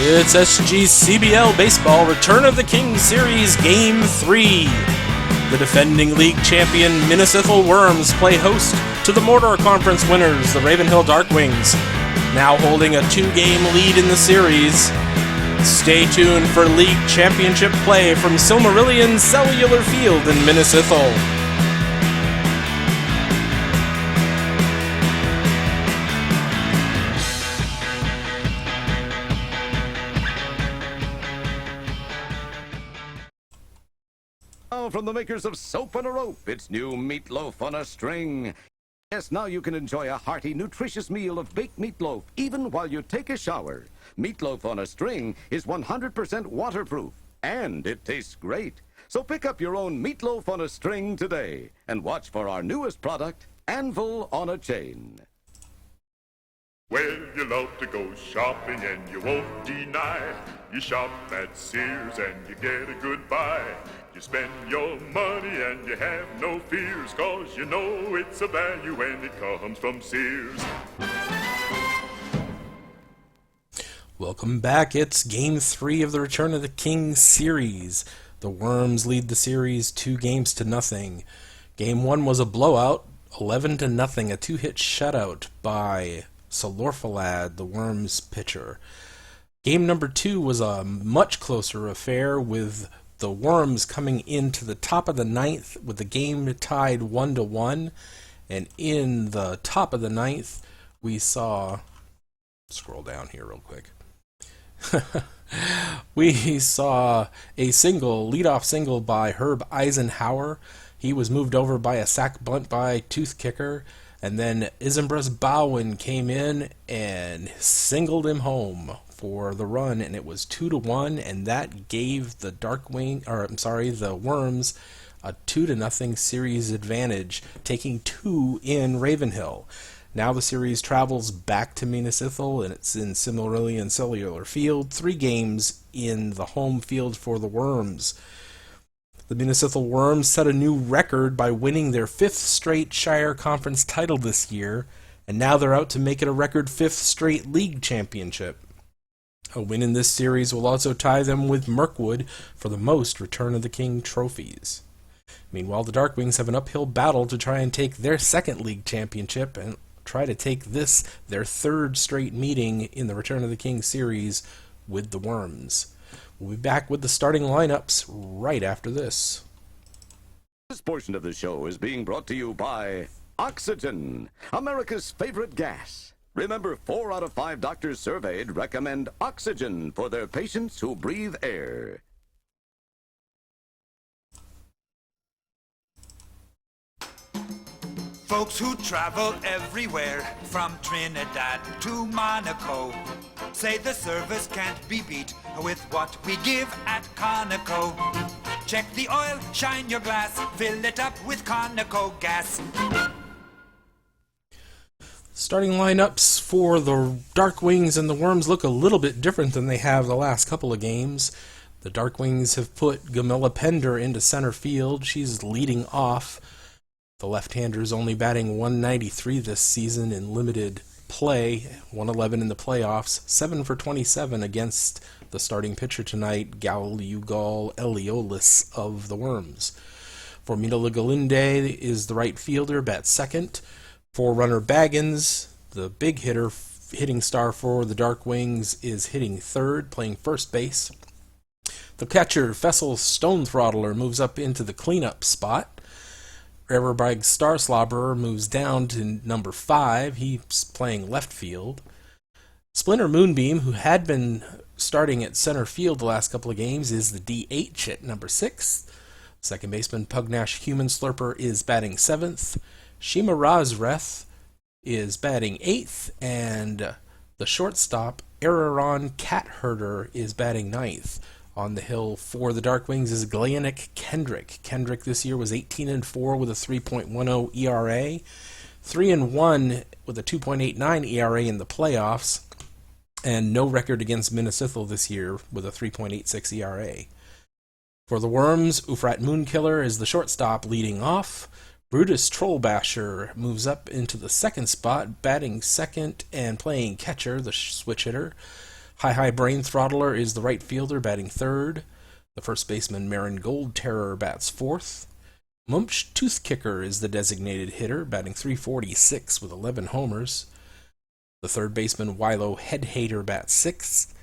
It's SGCBL Baseball Return of the King Series Game 3. The defending league champion Minas Ithil Wyrms play host to the Mordor Conference winners, the Ravenhill Darkwings, now holding a 2-game lead in the series. Stay tuned for league championship play from Silmarillion Cellular Field in Minas Ithil. From the makers of Soap on a Rope, it's new Meatloaf on a String. Yes, now you can enjoy a hearty, nutritious meal of baked meatloaf, even while you take a shower. Meatloaf on a String is 100% waterproof, and it tastes great. So pick up your own Meatloaf on a String today, and watch for our newest product, Anvil on a Chain. Well, you love to go shopping and you won't deny. You shop at Sears and you get a good buy. You spend your money and you have no fears, 'cause you know it's a value when it comes from Sears. Welcome back. It's Game 3 of the Return of the King series. The Wyrms lead the series 2-0. Game 1 was a blowout, 11-0, a 2-hit shutout by Solorphalad, the Wyrms pitcher. Game number 2 was a much closer affair, with the Wyrms coming into the top of the 9th with the game tied 1-1. And in the top of the 9th, we saw... Scroll down here real quick. We saw a leadoff single by Herb Eisenhower. He was moved over by a sac bunt by Tooth Kicker. And then Isambras Bowen came in and singled him home for the run, and it was 2-1, and that gave the the Wyrms a 2-0 series advantage, taking 2 in Ravenhill. Now the series travels back to Minas Ithil, and it's in Silmarillion Cellular Field, 3 games in the home field for the Wyrms. The Minas Ithil Wyrms set a new record by winning their 5th straight Shire Conference title this year, and now they're out to make it a record 5th straight league championship. A win in this series will also tie them with Mirkwood for the most Return of the King trophies. Meanwhile, the Darkwings have an uphill battle to try and take their 2nd league championship and try to take this, their 3rd straight meeting in the Return of the King series with the Wyrms. We'll be back with the starting lineups right after this. This portion of the show is being brought to you by Oxygen, America's favorite gas. Remember, 4 out of 5 doctors surveyed recommend Oxygen for their patients who breathe air. Folks who travel everywhere, from Trinidad to Monaco, say the service can't be beat with what we give at Conoco. Check the oil, shine your glass, fill it up with Conoco gas. Starting lineups for the Darkwings and the Wyrms look a little bit different than they have the last couple of games. The Darkwings have put Gamilla Pender into center field. She's leading off. The left-hander's only batting .193 this season in limited play, .111 in the playoffs, 7 for 27 against the starting pitcher tonight, Galugal Eliolis of the Wyrms. Formula Galunde is the right fielder, bats second. Forerunner Baggins, the big hitting star for the Darkwings, is hitting third, playing first base. The catcher, Fessel Stonethrottler, moves up into the cleanup spot. Everbrag Starslobberer moves down to number 5. He's playing left field. Splinter Moonbeam, who had been starting at center field the last couple of games, is the DH at number 6. Second baseman Pugnash Human Slurper is batting 7th. Shima Razreth is batting 8th. And the shortstop, Araron Catherder, is batting 9th. On the hill for the Darkwings is Gleanic Kendrick. Kendrick this year was 18-4 with a 3.10 ERA, 3-1 with a 2.89 ERA in the playoffs, and no record against Minas Ithil this year with a 3.86 ERA. For the Wyrms, Ufrat Moonkiller is the shortstop leading off. Brutus Trollbasher moves up into the second spot, batting second and playing catcher, the switch hitter. High Brain Throttler is the right fielder, batting third. The first baseman, Marin Gold Terror, bats fourth. Mumph Tooth Kicker is the designated hitter, batting .346 with 11 homers. The third baseman, Wilo Head Hater, bats sixth.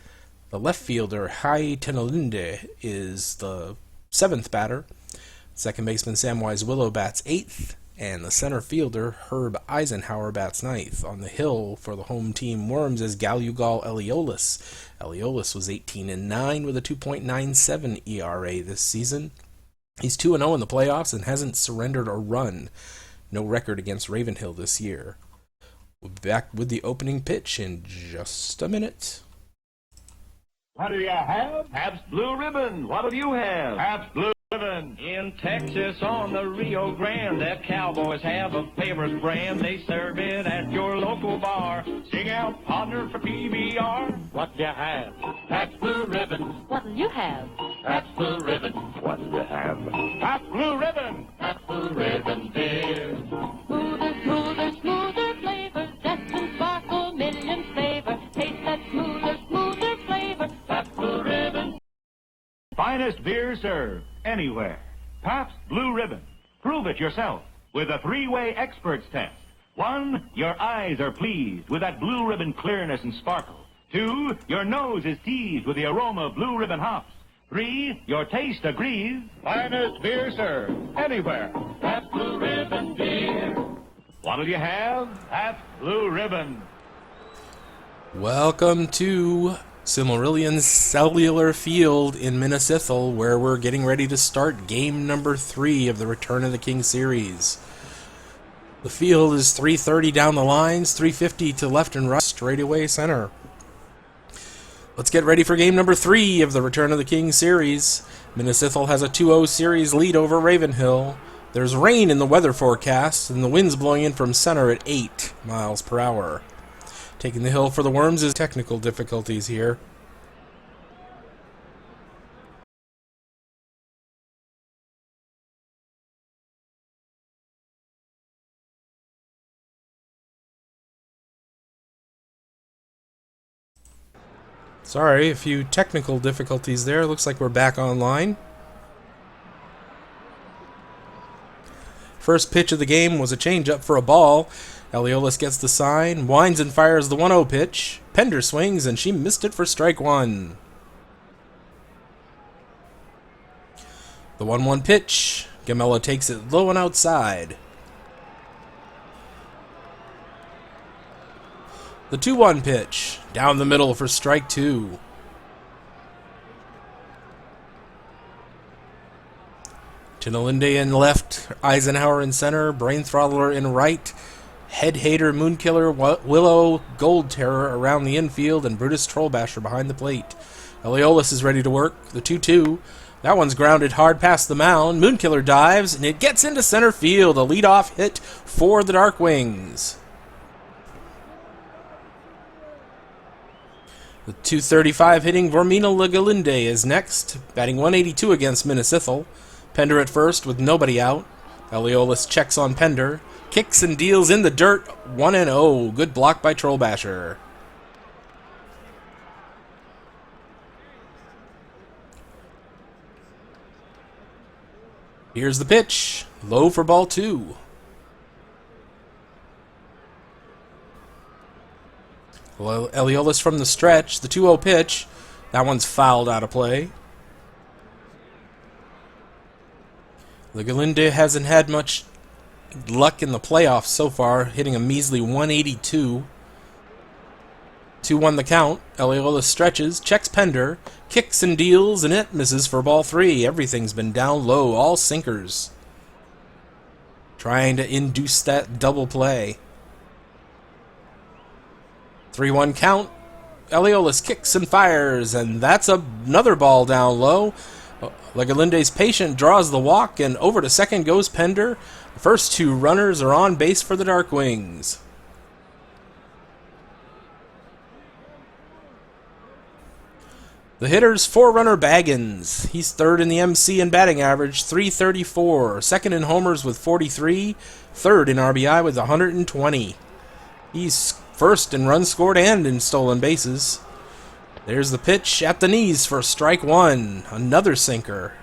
The left fielder, Hai Tenalinde, is the seventh batter. Second baseman, Samwise Willow, bats eighth. And the center fielder, Herb Eisenhower, bats ninth. On the hill for the home team Wyrms is Galugal Eliolis. Eliolis was 18-9 with a 2.97 ERA this season. He's 2-0 in the playoffs and hasn't surrendered a run. No record against Ravenhill this year. We'll be back with the opening pitch in just a minute. What do you have? Pabst Blue Ribbon. What do you have? Pabst Blue Ribbon. In Texas on the Rio Grande, the Cowboys have a favorite brand. They serve it at your local bar. Sing out, partner, for PBR. What do you have? Pabst Blue Ribbon. What'll you have? Pabst Blue Ribbon. What do you have? Pabst Blue Ribbon. Pabst Blue Ribbon beer. Smoother, smoother, smoother flavor. Zest and sparkle, million flavor. Taste that smoother, smoother flavor. Pabst Blue Ribbon. Finest beer served anywhere. Pabst Blue Ribbon. Prove it yourself with a three-way experts test. 1, your eyes are pleased with that Blue Ribbon clearness and sparkle. 2, your nose is teased with the aroma of Blue Ribbon hops. 3, your taste agrees. Finest beer served anywhere. Pabst Blue Ribbon beer. What'll you have? Pabst Blue Ribbon. Welcome to Silmarillion Cellular Field in Minas, Ithil, where we're getting ready to start game number 3 of the Return of the King series. The field is 330 down the lines, 350 to left and right, straightaway center. Let's get ready for game number 3 of the Return of the King series. Minas Ithil has a 2-0 series lead over Ravenhill. There's rain in the weather forecast, and the wind's blowing in from center at 8 miles per hour. Taking the hill for the Wyrms is technical difficulties here. Sorry, a few technical difficulties there. Looks like we're back online. First pitch of the game was a changeup for a ball. Eliolis gets the sign, winds and fires the 1-0 pitch. Pender swings, and she missed it for strike 1. The 1-1 pitch. Gamella takes it low and outside. The 2-1 pitch. Down the middle for strike 2. Tinalinde in left, Eisenhower in center, Brain Throttler in right, Head Hater, Moonkiller, Willow, Gold Terror around the infield, and Brutus Trollbasher behind the plate. Eliolis is ready to work. The 2-2. That one's grounded hard past the mound. Moonkiller dives, and it gets into center field. A leadoff hit for the Darkwings. The 235 hitting Vormina Legalinde is next, batting .182 against Minas Ithil. Pender at first with nobody out. Eliolis checks on Pender. Kicks and deals in the dirt. 1-0. Good block by Trollbasher. Here's the pitch. Low for ball 2. Eliolis from the stretch. The 2-0 pitch. That one's fouled out of play. Legalinde hasn't had much luck in the playoffs so far, hitting a measly 182. 2-1 the count. Eliolis stretches, checks Pender, kicks and deals, and it misses for ball 3. Everything's been down low, all sinkers. Trying to induce that double play. 3-1 count. Eliolis kicks and fires, and that's another ball down low. Legalinde's patient draws the walk, and over to second goes Pender. The first 2 runners are on base for the Darkwings. The hitter's 4-runner Baggins. He's third in the MC in batting average, .334. Second in homers with 43. Third in RBI with 120. He's first in runs scored and in stolen bases. There's the pitch at the knees for strike one. Another sinker.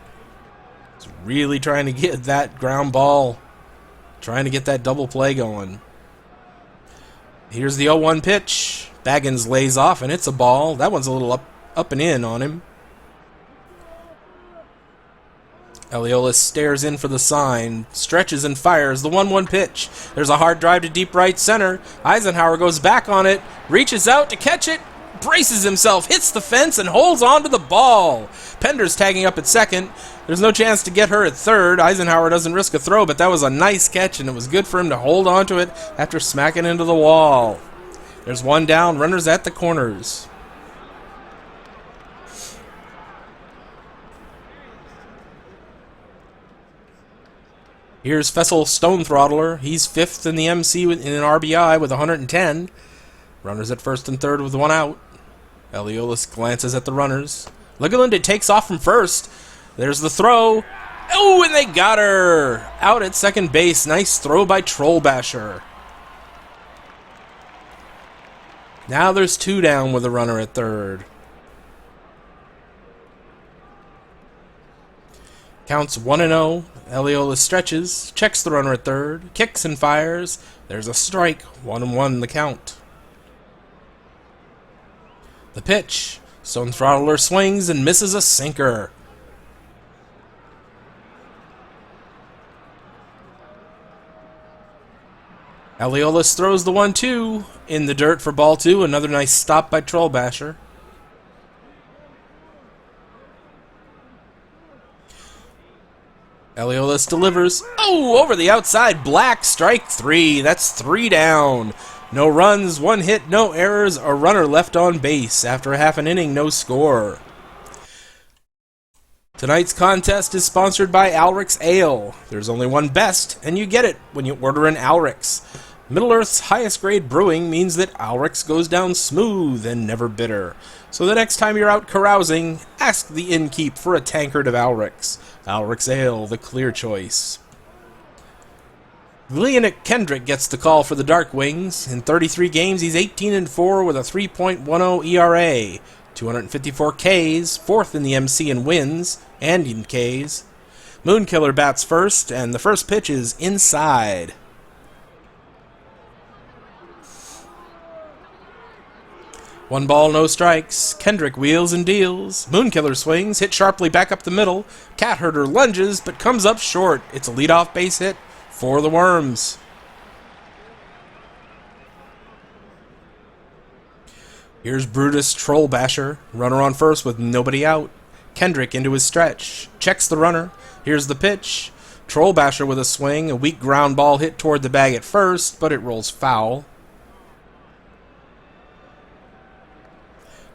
He's really trying to get that ground ball, trying to get that double play going. Here's the 0-1 pitch. Baggins lays off, and it's a ball. That one's a little up and in on him. Eliolus stares in for the sign, stretches and fires the 1-1 pitch. There's a hard drive to deep right center. Eisenhower goes back on it, reaches out to catch it, braces himself, hits the fence, and holds on to the ball. Pender's tagging up at second. There's no chance to get her at third. Eisenhower doesn't risk a throw, but that was a nice catch, and it was good for him to hold on to it after smacking into the wall. There's one down, runners at the corners. Here's Fessel Stonethrottler. He's fifth in the MC in an RBI with 110. Runners at first and third with one out. Eliolus glances at the runners. Legalinde takes off from first. There's the throw. Oh, and they got her! Out at second base. Nice throw by Trollbasher. Now there's two down with a runner at third. Counts 1-0. Eliolus stretches, checks the runner at third, kicks and fires. There's a strike. 1-1 the count. The pitch. Stonethrottler swings and misses a sinker. Eliolus throws the 1-2 in the dirt for ball two. Another nice stop by Trollbasher. Eliolus delivers. Oh, over the outside. Black, strike three. That's three down. No runs, one hit, no errors, a runner left on base. After half an inning, no score. Tonight's contest is sponsored by Alric's Ale. There's only one best, and you get it when you order an Alric's. Middle-earth's highest grade brewing means that Alric's goes down smooth and never bitter. So the next time you're out carousing, ask the innkeep for a tankard of Alric's. Alric's Ale, the clear choice. Leonic Kendrick gets the call for the Darkwings. In 33 games, he's 18-4 with a 3.10 ERA, 254 Ks, fourth in the MC in wins and in Ks. Moonkiller bats first, and the first pitch is inside. One ball, no strikes. Kendrick wheels and deals. Moonkiller swings, hit sharply back up the middle. Catherder lunges, but comes up short. It's a leadoff base hit for the Wyrms. Here's Brutus Trollbasher. Runner on first with nobody out. Kendrick into his stretch. Checks the runner. Here's the pitch. Trollbasher with a swing. A weak ground ball hit toward the bag at first, but it rolls foul.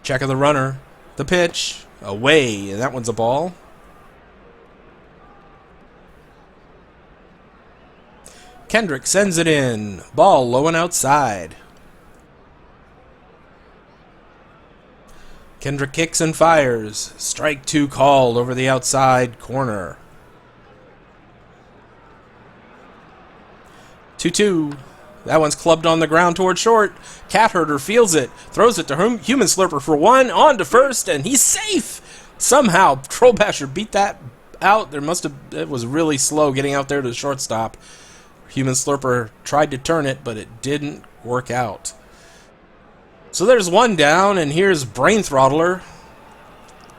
Check of the runner. The pitch. Away, and that one's a ball. Kendrick sends it in. Ball low and outside. Kendrick kicks and fires. Strike two called over the outside corner. 2-2. That one's clubbed on the ground toward short. Catherder feels it. Throws it to Human Slurper for one. On to first, and he's safe. Somehow, Trollbasher beat that out. It was really slow getting out there to the shortstop. Human Slurper tried to turn it, but it didn't work out. So there's one down, and here's Brain Throttler.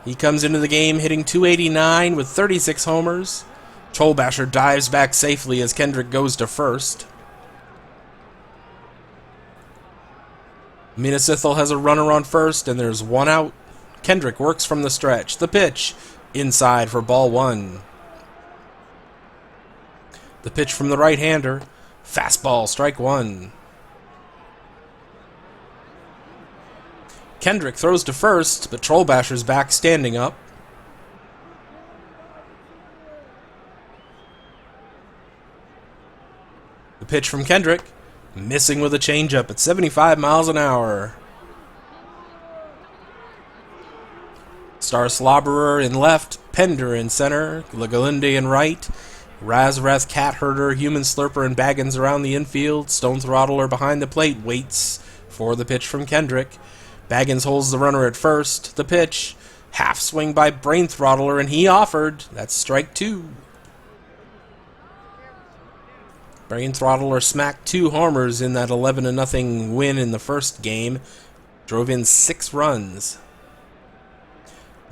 He comes into the game hitting .289 with 36 homers. Trollbasher dives back safely as Kendrick goes to first. Minas Ithil has a runner on first, and there's one out. Kendrick works from the stretch. The pitch. Inside for ball one. The pitch from the right-hander. Fastball, strike one. Kendrick throws to first, but Trollbasher's back standing up. The pitch from Kendrick. Missing with a changeup at 75 miles an hour. Star Slobberer in left, Pender in center, Legalinde in right, Razrath, Catherder, Human Slurper, and Baggins around the infield. Stonethrottler behind the plate waits for the pitch from Kendrick. Baggins holds the runner at first. The pitch. Half swing by Brain Throttler, and he offered. That's strike 2. Brain Throttler smacked 2 homers in that 11-0 win in the first game. Drove in 6 runs.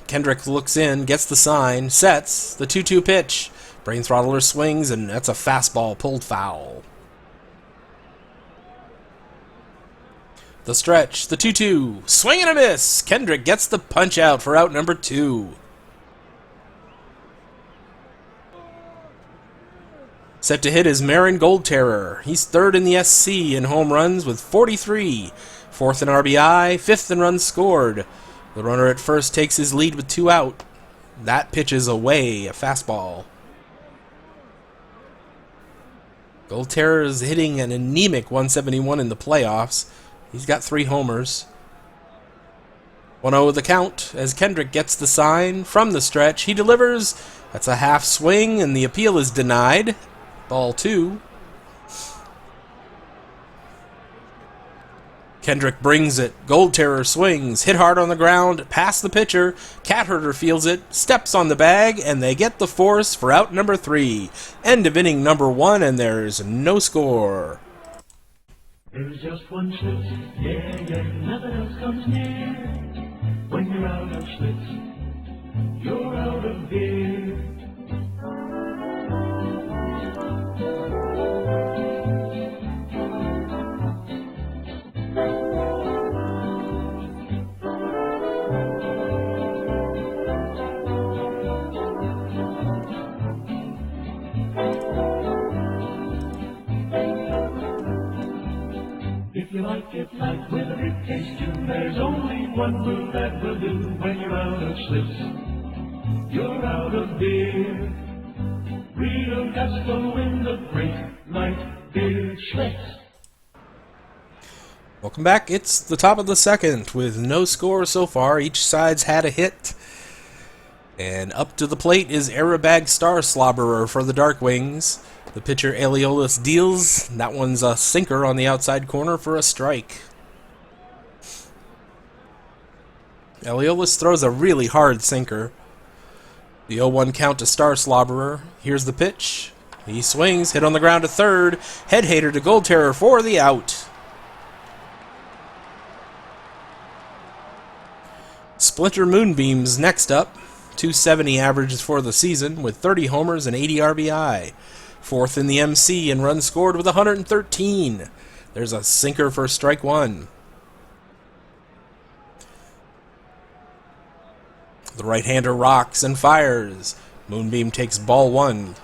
Kendrick looks in, gets the sign, sets, the 2-2 pitch. Brain Throttler swings, and that's a fastball pulled foul. The stretch, the 2-2, swing and a miss. Kendrick gets the punch out for out number 2. Set to hit is Marin Gold Terror. He's 3rd in the SC in home runs with 43. 4th in RBI, 5th in runs scored. The runner at first takes his lead with 2 out. That pitch is away, a fastball. Gold Terror is hitting an anemic 171 in the playoffs. He's got 3 homers. 1-0 the count as Kendrick gets the sign from the stretch. He delivers. That's a half swing, and the appeal is denied. Ball 2. Kendrick brings it. Gold Terror swings. Hit hard on the ground. Past the pitcher. Catherder fields it. Steps on the bag. And they get the force for out number 3. End of inning number 1. And there's no score. There's just one Schlitz. Yeah, nothing else comes near. When you're out of Schlitz, you're out of beer. If you like it light with a big taste too, there's only one move that will do. When you're out of Schlitz, you're out of beer. Real gusto in the great light beer Schlitz. Welcome back. It's the top of the second with no score so far. Each side's had a hit. And up to the plate is Aerobag Star Slobberer for the Darkwings. The pitcher Aeolus deals. That one's a sinker on the outside corner for a strike. Aeolus throws a really hard sinker. The 0-1 count to Star Slobberer. Here's the pitch. He swings, hit on the ground to third. Head hater to Gold Terror for the out. Splinter Moonbeam's next up. 270 averages for the season with 30 homers and 80 RBI. 4th in the MC in runs scored with 113. There's a sinker for strike 1. The right-hander rocks and fires. Moonbeam takes ball 1.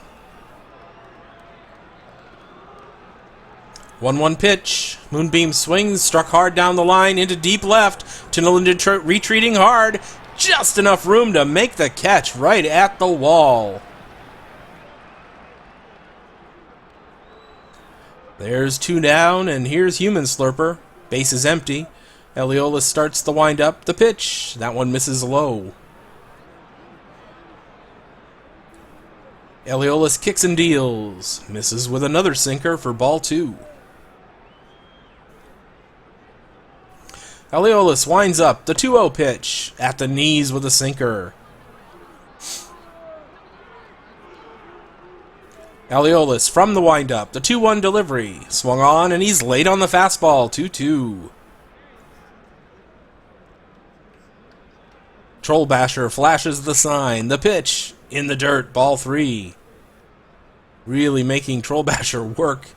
1-1 pitch. Moonbeam swings, struck hard down the line into deep left. Tinneland retreating hard. Just enough room to make the catch right at the wall. There's 2 down, and here's Human Slurper. Base is empty. Aeolus starts the wind-up. The pitch. That one misses low. Aeolus kicks and deals. Misses with another sinker for ball 2. Aeolus winds up. The 2-0 pitch. At the knees with a sinker. Aeolus from the windup. The 2-1 delivery. Swung on, and he's late on the fastball. 2-2. Troll Basher flashes the sign. The pitch. In the dirt. Ball 3. Really making Troll Basher work.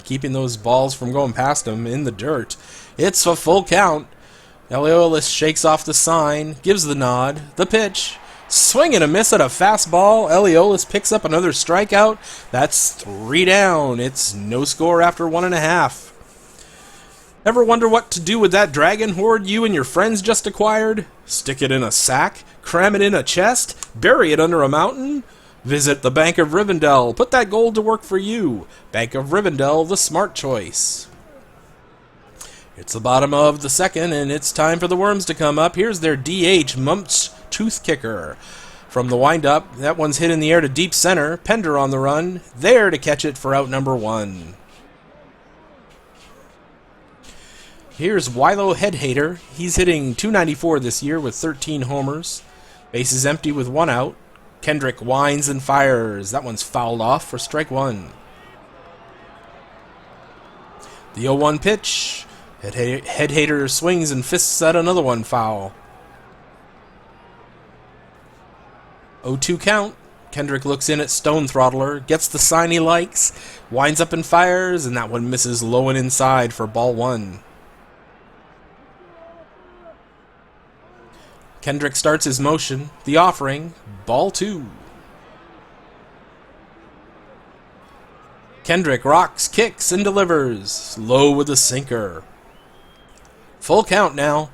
Keeping those balls from going past him in the dirt. It's a full count. Aeolus shakes off the sign. Gives the nod. The pitch. Swing and a miss at a fastball. Aeolus picks up another strikeout. That's 3 down. It's no score after 1.5. Ever wonder what to do with that dragon horde you and your friends just acquired? Stick it in a sack? Cram it in a chest? Bury it under a mountain? Visit the Bank of Rivendell. Put that gold to work for you. Bank of Rivendell, the smart choice. It's the bottom of the second, and it's time for the Wyrms to come up. Here's their DH, Mumps Tooth Kicker. From the windup, that one's hit in the air to deep center. Pender on the run. There to catch it for out number 1. Here's Wilo Head Hater. He's hitting .294 this year with 13 homers. Base is empty with 1 out. Kendrick winds and fires. That one's fouled off for strike 1. The 0-1 pitch. Head Hater swings and fists at another one foul. 0-2 count. Kendrick looks in at Stone Throttler, gets the sign he likes, winds up and fires, and that one misses low and inside for ball 1. Kendrick starts his motion. The offering, ball 2. Kendrick rocks, kicks, and delivers. Low with a sinker. Full count now.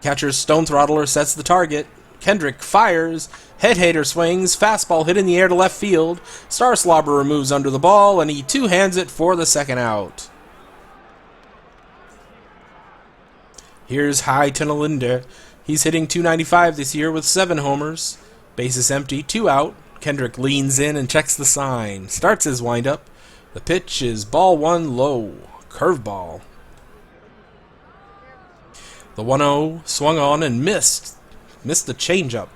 Catcher Stone Throttler sets the target. Kendrick fires. Head Hater swings. Fastball hit in the air to left field. Star Slobberer moves under the ball, and he two-hands it for the second out. Here's High Tunnelinde. He's hitting .295 this year with 7 homers. Base is empty, 2 out. Kendrick leans in and checks the sign. Starts his windup. The pitch is ball 1 low. Curveball. The 1-0 swung on and missed. Missed the changeup.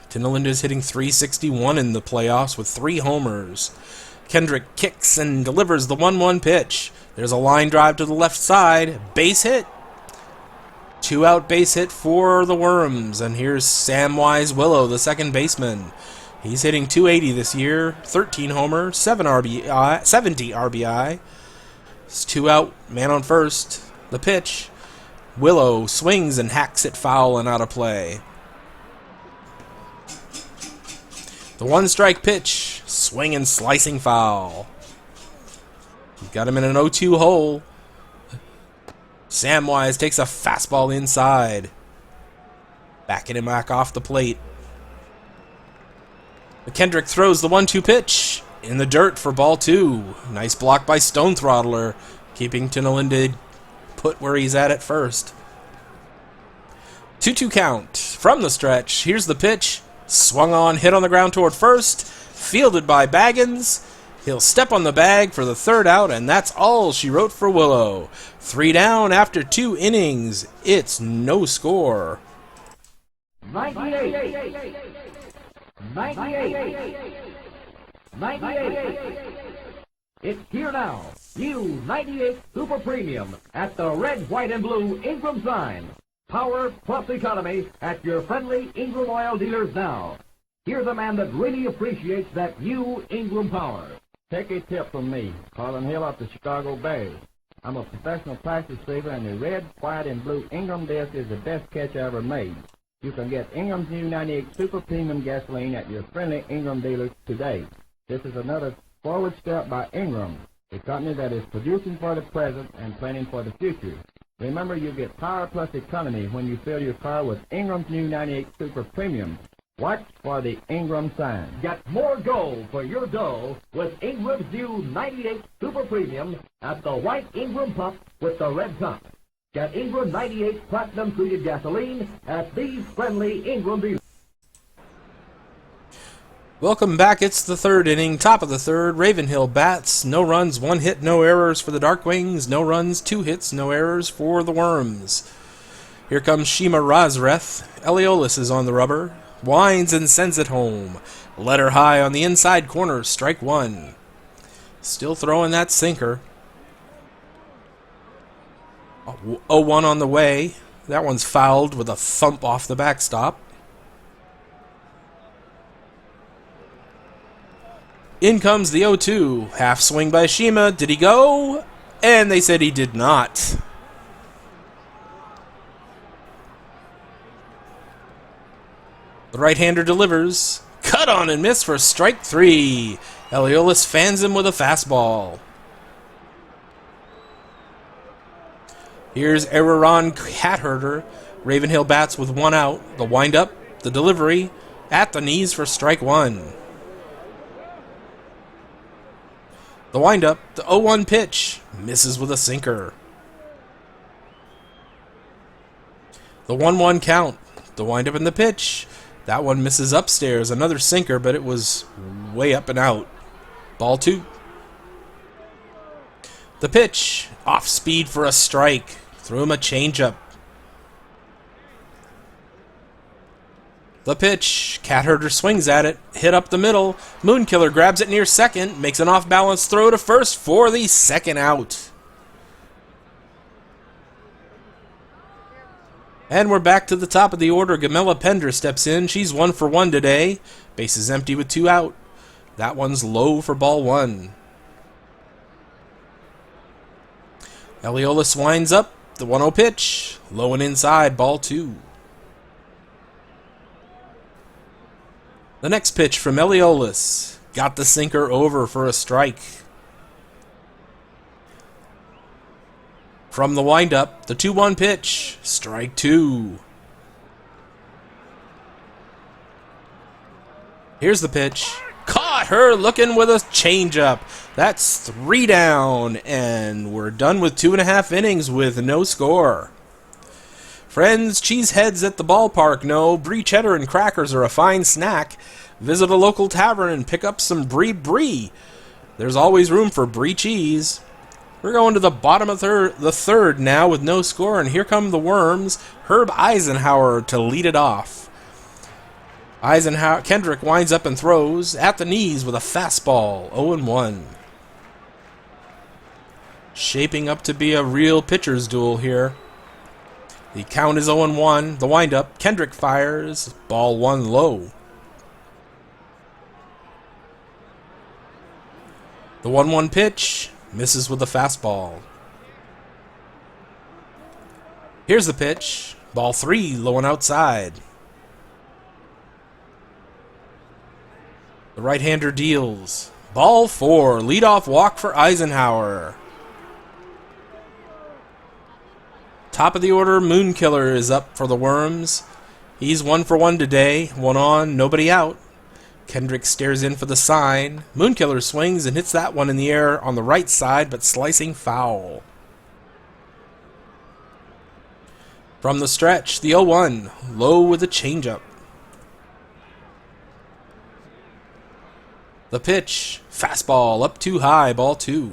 Tunnelinde is hitting .361 in the playoffs with 3 homers. Kendrick kicks and delivers the 1-1 pitch. There's a line drive to the left side. Base hit. 2 out base hit for the Wyrms. And here's Samwise Willow, the second baseman. He's hitting .280 this year. 13 homer, 70 RBI. It's 2 out, man on first. The pitch. Willow swings and hacks it foul and out of play. The 1-strike pitch. Swing and slicing foul. Got him in an 0-2 hole. Samwise takes a fastball inside. Backing him back off the plate. McKendrick throws the 1-2 pitch in the dirt for ball 2. Nice block by Stone Throttler, keeping Tunnelinde put where he's at first. 2-2 count from the stretch. Here's the pitch. Swung on, hit on the ground toward first. Fielded by Baggins. He'll step on the bag for the third out, and that's all she wrote for Willow. 3 down after 2 innings. It's no score. 98. 98. 98. It's here now. New 98 Super Premium at the red, white, and blue Ingram sign. Power plus economy at your friendly Ingram oil dealers now. Here's a man that really appreciates that new Ingram power. Take a tip from me, Colin Hill of the Chicago Bears. I'm a professional plastic saver, and the red, white, and blue Ingram disc is the best catch I ever made. You can get Ingram's new 98 Super Premium gasoline at your friendly Ingram dealers today. This is another forward step by Ingram, a company that is producing for the present and planning for the future. Remember, you get power plus economy when you fill your car with Ingram's new 98 Super Premium. Watch for the Ingram sign. Get more gold for your dough with Ingram's new 98 Super Premium at the white Ingram pump with the red top. Get Ingram 98 Platinum Treated Gasoline at these friendly Ingram dealers. Welcome back. It's the 3rd inning, top of the 3rd. Ravenhill bats. No runs, 1 hit, no errors for the Darkwings. No runs, 2 hits, no errors for the Wyrms. Here comes Shima Razreth. Eliolus is on the rubber. Winds and sends it home. Letter high on the inside corner, strike 1. Still throwing that sinker. 0-1 on the way. That one's fouled with a thump off the backstop. In comes the 0-2. Half swing by Shima. Did he go? And they said he did not. The right-hander delivers. Cut on and miss for strike 3. Eliolus fans him with a fastball. Here's Araron Catherder. Ravenhill bats with 1 out. The windup, the delivery, at the knees for strike 1. The windup, the 0-1 pitch, misses with a sinker. The 1-1 count, the windup and the pitch. That one misses upstairs, another sinker, but it was way up and out. Ball 2. The pitch, off speed for a strike. Threw him a changeup. The pitch, Cat Herder swings at it, hit up the middle. Moonkiller grabs it near second, makes an off-balance throw to first for the second out. And we're back to the top of the order. Gamella Pender steps in. She's 1 for 1 today. Base is empty with 2 out. That one's low for ball 1. Eliolis winds up. The 1-0 pitch. Low and inside, ball 2. The next pitch from Eliolis. Got the sinker over for a strike. From the windup, the 2-1 pitch. Strike 2. Here's the pitch. Caught her looking with a changeup. That's 3 down, and we're done with 2.5 innings with no score. Friends, cheeseheads at the ballpark know brie cheddar and crackers are a fine snack. Visit a local tavern and pick up some brie. There's always room for brie cheese. We're going to the bottom of the third now with no score, and here come the Wyrms. Herb Eisenhower to lead it off. Kendrick winds up and throws at the knees with a fastball, 0-1. Shaping up to be a real pitcher's duel here. The count is 0-1. The windup, Kendrick fires, ball 1 low. The 1-1 pitch, misses with a fastball. Here's the pitch, ball 3, low and outside. The right-hander deals. Ball 4, leadoff walk for Eisenhower. Top of the order, Moonkiller is up for the Wyrms. He's 1 for 1 today, 1 on, nobody out. Kendrick stares in for the sign. Moonkiller swings and hits that one in the air on the right side, but slicing foul. From the stretch, the 0-1, low with a changeup. The pitch, fastball up too high, ball 2.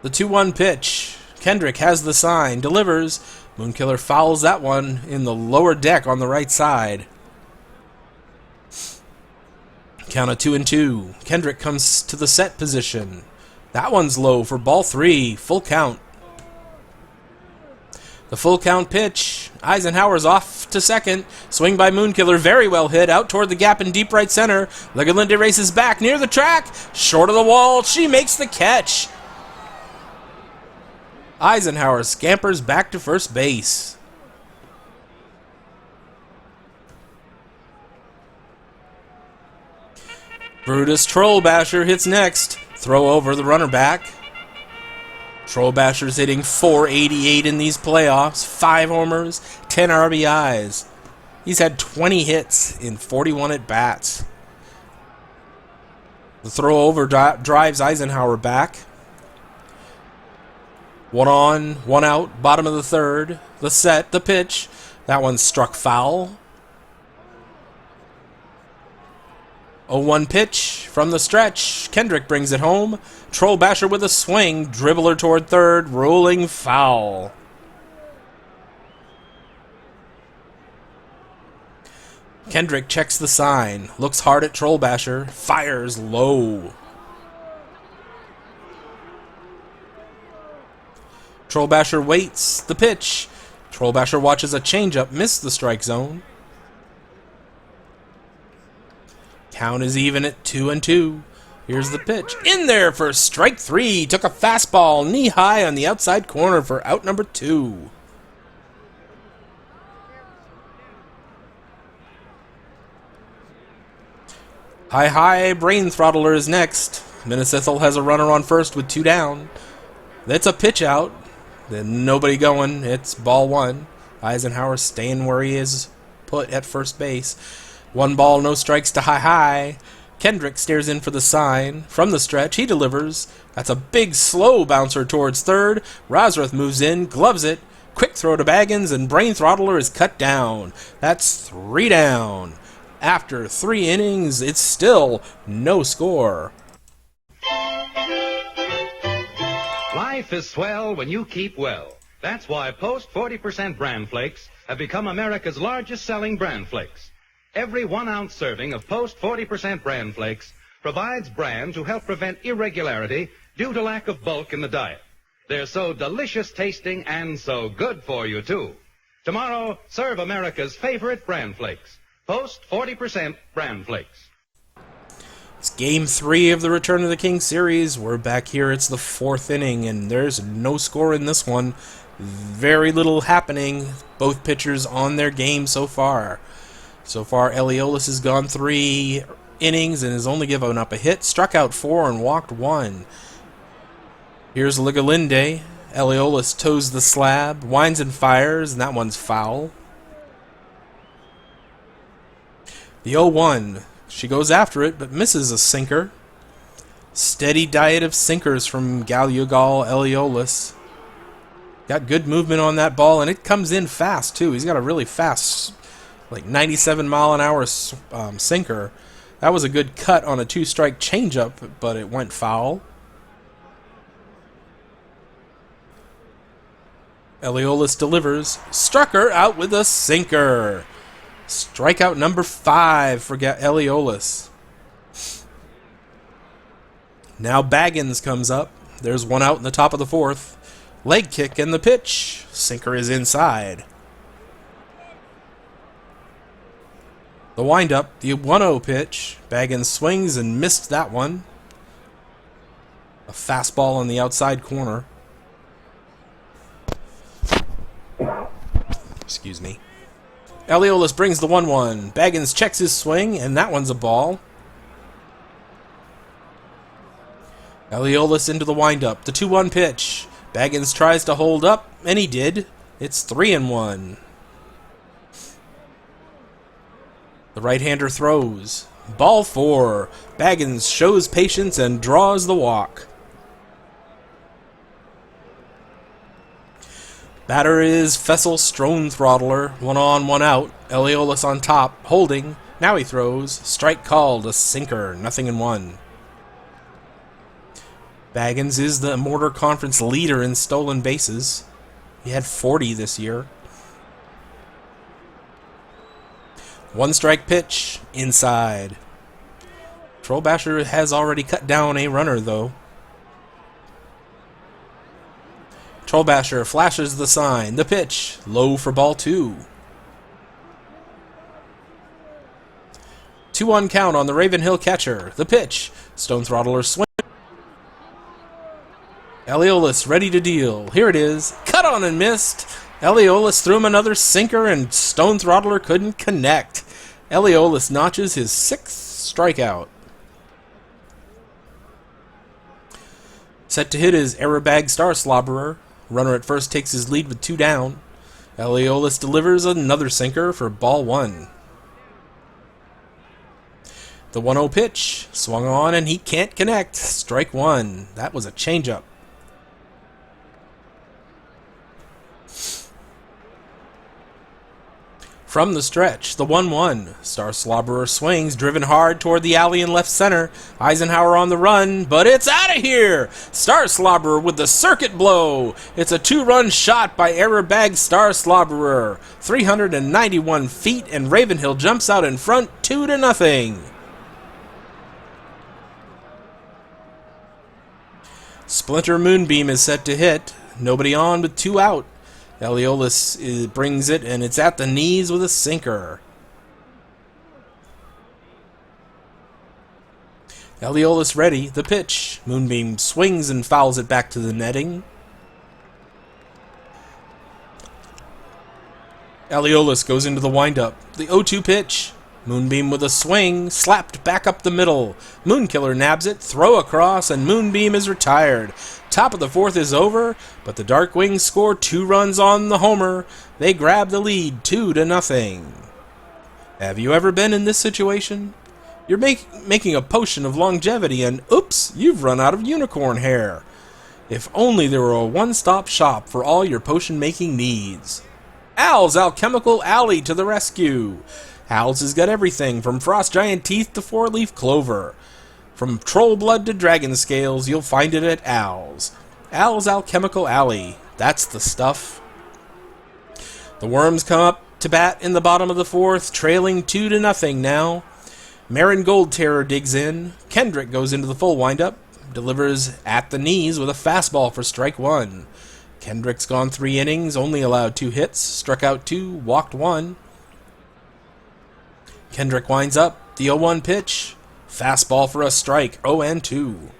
The 2-1 pitch, Kendrick has the sign, delivers. Moonkiller fouls that one in the lower deck on the right side. Count of 2-2. Kendrick comes to the set position. That one's low for ball 3, full count. The full count pitch. Eisenhower's off to second. Swing by Moonkiller, very well hit, out toward the gap in deep right center. Legalinde races back near the track. Short of the wall, she makes the catch. Eisenhower scampers back to first base. Brutus Trollbasher hits next. Throw over the runner back. Trollbasher's hitting .488 in these playoffs. 5 homers, 10 RBIs. He's had 20 hits in 41 at-bats. The throw over drives Eisenhower back. 1 on, 1 out, bottom of the third. The set, the pitch. That one struck foul. 0-1 pitch from the stretch. Kendrick brings it home. Trollbasher with a swing. Dribbler toward third. Rolling foul. Kendrick checks the sign. Looks hard at Trollbasher. Fires low. Trollbasher waits. The pitch. Trollbasher watches a changeup miss the strike zone. Count is even at 2-2. Here's the pitch. In there for strike 3. Took a fastball knee high on the outside corner for out number 2. High Brain Throttler is next. Minas Ithil has a runner on first with 2 down. That's a pitch out. Then nobody going. It's ball 1. Eisenhower staying where he is put at first base. 1 ball, no strikes to High. Kendrick stares in for the sign. From the stretch, he delivers. That's a big, slow bouncer towards third. Rosrath moves in, gloves it. Quick throw to Baggins, and Brain Throttler is cut down. That's 3 down. After 3 innings, it's still no score. Life is swell when you keep well. That's why Post 40% Bran Flakes have become America's largest selling Bran Flakes. Every 1 ounce serving of Post 40% Bran Flakes provides bran to help prevent irregularity due to lack of bulk in the diet. They're so delicious tasting and so good for you, too. Tomorrow, serve America's favorite Bran Flakes. Post 40% Bran Flakes. It's Game 3 of the Return of the King series. We're back here. It's the 4th inning, and there's no score in this one. Very little happening. Both pitchers on their game so far. So far, Eliolus has gone 3 innings and has only given up a hit, struck out 4 and walked 1. Here's Ligalinde. Eliolus toes the slab, winds and fires, and that one's foul. The 0-1. She goes after it, but misses a sinker. Steady diet of sinkers from Galugal Eliolus. Got good movement on that ball, and it comes in fast, too. He's got a really fast, like 97-mile-an-hour sinker. That was a good cut on a 2-strike changeup, but it went foul. Eliolus delivers. Struck her out with a sinker. Strikeout number 5 for Eliolus. Now Baggins comes up. There's 1 out in the top of the 4th. Leg kick and the pitch. Sinker is inside. The windup, the 1-0 pitch. Baggins swings and missed that one. A fastball on the outside corner. Excuse me. Eliolus brings the 1-1. Baggins checks his swing, and that one's a ball. Eliolus into the windup. The 2-1 pitch. Baggins tries to hold up, and he did. It's 3-1. The right-hander throws. Ball 4. Baggins shows patience and draws the walk. Batter is Fessel Stronethrottler. 1 on, 1 out. Eliolus on top, holding. Now he throws. Strike called, a sinker. 0-1. Baggins is the Mortar Conference leader in stolen bases. He had 40 this year. 1-strike pitch, inside. Trollbasher has already cut down a runner, though. Trollbasher flashes the sign. The pitch, low for ball 2. 2-1 count on the Ravenhill catcher. The pitch, Stonethrottler swing. Eliolus ready to deal. Here it is. Cut on and missed. Eliolus threw him another sinker, and Stonethrottler couldn't connect. Eliolus notches his 6th strikeout. Set to hit is Errabag Star Slobberer. Runner at first takes his lead with 2 down. Eliolus delivers another sinker for ball 1. The 1-0 pitch. Swung on, and he can't connect. Strike 1. That was a changeup. From the stretch, the 1-1. Star Slobberer swings, driven hard toward the alley in left center. Eisenhower on the run, but it's out of here! Star Slobberer with the circuit blow. It's a 2-run shot by Errorbag Star Slobberer. 391 feet, and Ravenhill jumps out in front 2-0. Splinter Moonbeam is set to hit. Nobody on with 2 out. Eliolus brings it, and it's at the knees with a sinker. Eliolus ready. The pitch. Moonbeam swings and fouls it back to the netting. Eliolus goes into the windup. The 0-2 pitch. Moonbeam with a swing, slapped back up the middle. Moonkiller nabs it, throw across, and Moonbeam is retired. Top of the 4th is over, but the Darkwings score 2 runs on the homer. They grab the lead 2-0. Have you ever been in this situation? You're making a potion of longevity, and oops, you've run out of unicorn hair. If only there were a one-stop shop for all your potion-making needs. Al's Alchemical Alley to the rescue. Al's has got everything from frost giant teeth to 4-leaf clover. From troll blood to dragon scales, you'll find it at Al's. Al's Alchemical Alley. That's the stuff. The Wyrms come up to bat in the bottom of the fourth, trailing 2-0 now. Marin Gold Terror digs in. Kendrick goes into the full windup, delivers at the knees with a fastball for strike one. Kendrick's gone 3 innings, only allowed 2 hits, struck out 2, walked 1. Kendrick winds up, the 0-1 pitch. Fastball for a strike, 0-2.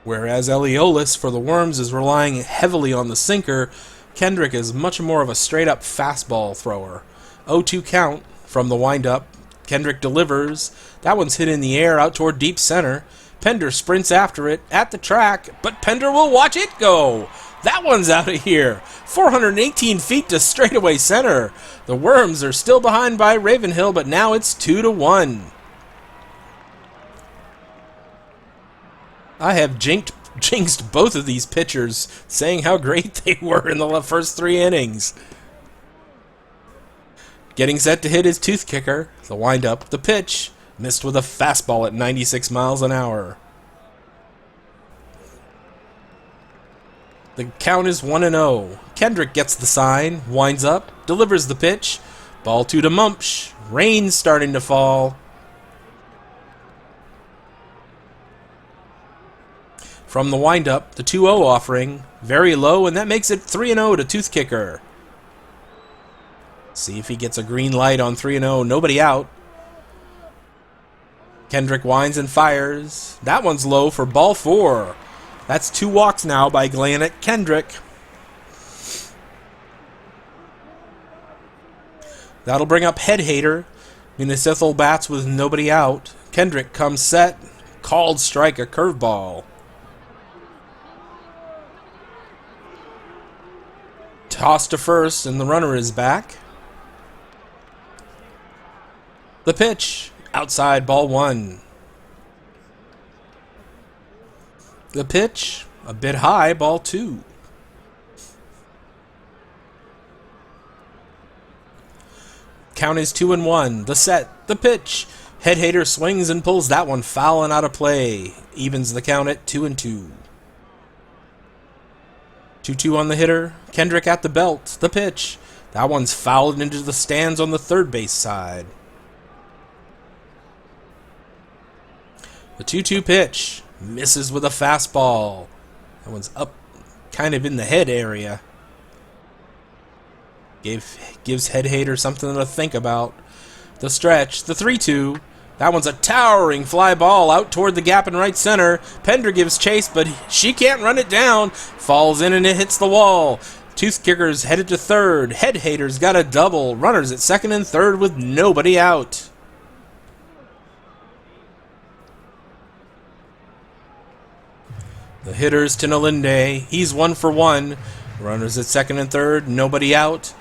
Whereas Eliolis for the Wyrms is relying heavily on the sinker, Kendrick is much more of a straight-up fastball thrower. 0-2 count from the windup. Kendrick delivers. That one's hit in the air out toward deep center. Pender sprints after it at the track, but Pender will watch it go. That one's out of here. 418 feet to straightaway center. The Wyrms are still behind by Ravenhill, but now it's 2-1. I have jinxed both of these pitchers, saying how great they were in the first 3 innings. Getting set to hit his tooth kicker. The windup, the pitch, missed with a fastball at 96 miles an hour. The count is 1-0. Kendrick gets the sign, winds up, delivers the pitch. Ball 2 to Mumpsh. Rain's starting to fall. From the windup, the 2-0 offering, very low, and that makes it 3-0 to Tooth Kicker. See if he gets a green light on 3-0. Nobody out. Kendrick winds and fires. That one's low for ball 4. That's 2 walks now by Glenn Kendrick. That'll bring up Head Hater. Minas Ithil bats with nobody out. Kendrick comes set. Called strike, a curveball. Toss to first, and the runner is back. The pitch, outside, ball 1. The pitch, a bit high, ball 2. Count is 2-1. The set, the pitch. Head Hater swings and pulls that one foul and out of play. Evens the count at 2-2. 2-2 on the hitter. Kendrick at the belt. The pitch. That one's fouled into the stands on the third base side. The 2-2 pitch. Misses with a fastball. That one's up kind of in the head area. Gives Head Hater something to think about. The stretch. The 3-2. That one's a towering fly ball out toward the gap in right center. Pender gives chase, but she can't run it down. Falls in and it hits the wall. Tooth Kicker's headed to third. Head Hater's got a double. Runners at second and third with nobody out. The hitter's Tinalinde. He's 1 for 1. Runners at second and third. Nobody out.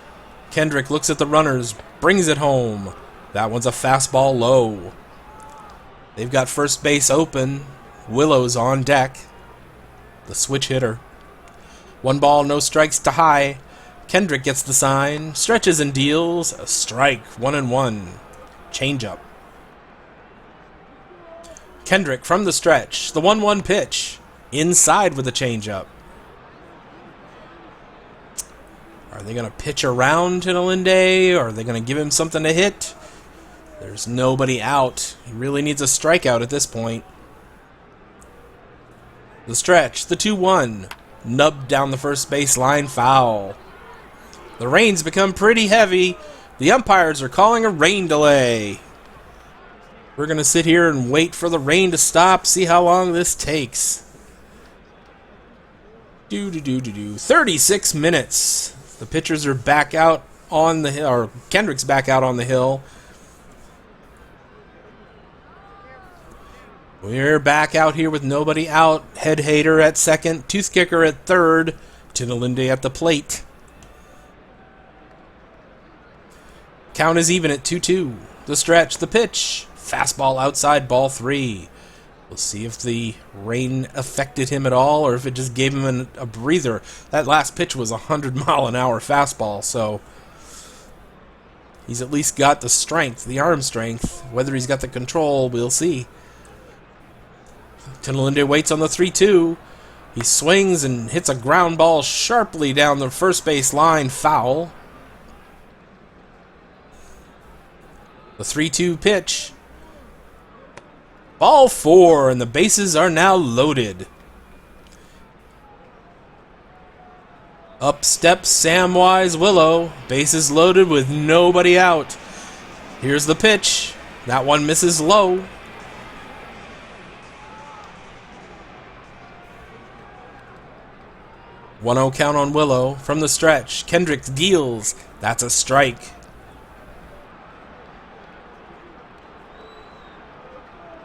Kendrick looks at the runners. Brings it home. That one's a fastball low. They've got first base open. Willow's on deck. The switch hitter. 1 ball, no strikes to high. Kendrick gets the sign. Stretches and deals. A strike. 1-1. Changeup. Kendrick from the stretch. The 1-1 pitch. Inside with a changeup. Are they going to pitch around Tinalinde? Or are they going to give him something to hit? There's nobody out. He really needs a strikeout at this point. The stretch, the 2-1. Nubbed down the first base line, foul. The rain's become pretty heavy. The umpires are calling a rain delay. We're going to sit here and wait for the rain to stop, see how long this takes. 36 minutes. The pitchers are back out on the hill, or Kendrick's back out on the hill. We're back out here with nobody out. Head Hater at second, Tooth Kicker at third, Tinalinde at the plate. Count is even at 2-2. The stretch, the pitch. Fastball outside, ball 3. We'll see if the rain affected him at all or if it just gave him a breather. That last pitch was a 100-mile-an-hour fastball, so he's at least got the strength, the arm strength. Whether he's got the control, we'll see. Tinalinde waits on the 3-2. He swings and hits a ground ball sharply down the first base line. Foul. The 3-2 pitch. Ball 4, and the bases are now loaded. Up steps Samwise Willow. Bases loaded with nobody out. Here's the pitch. That one misses low. One-0 count on Willow. From the stretch, Kendrick deals. That's a strike.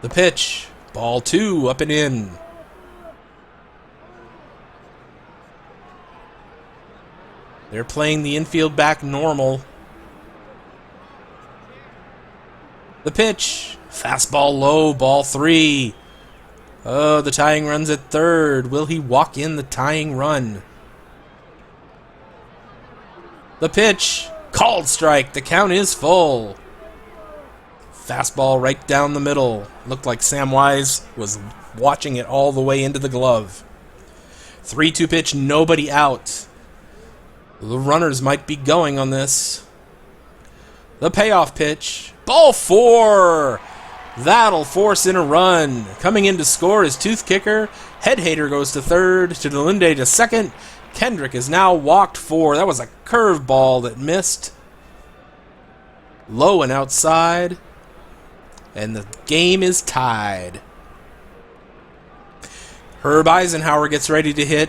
The pitch. Ball 2, up and in. They're playing the infield back normal. The pitch. Fastball low, ball 3. Oh, the tying run's at third. Will he walk in the tying run? The pitch. Called strike. The count is full. Fastball right down the middle. Looked like Samwise was watching it all the way into the glove. 3-2 pitch, nobody out. The runners might be going on this. The payoff pitch. Ball 4. That'll force in a run. Coming in to score is Tooth Kicker. Head Hater goes to third. Tinalinde to second. Kendrick is now walked 4. That was a curveball that missed. Low and outside. And the game is tied. Herb Eisenhower gets ready to hit.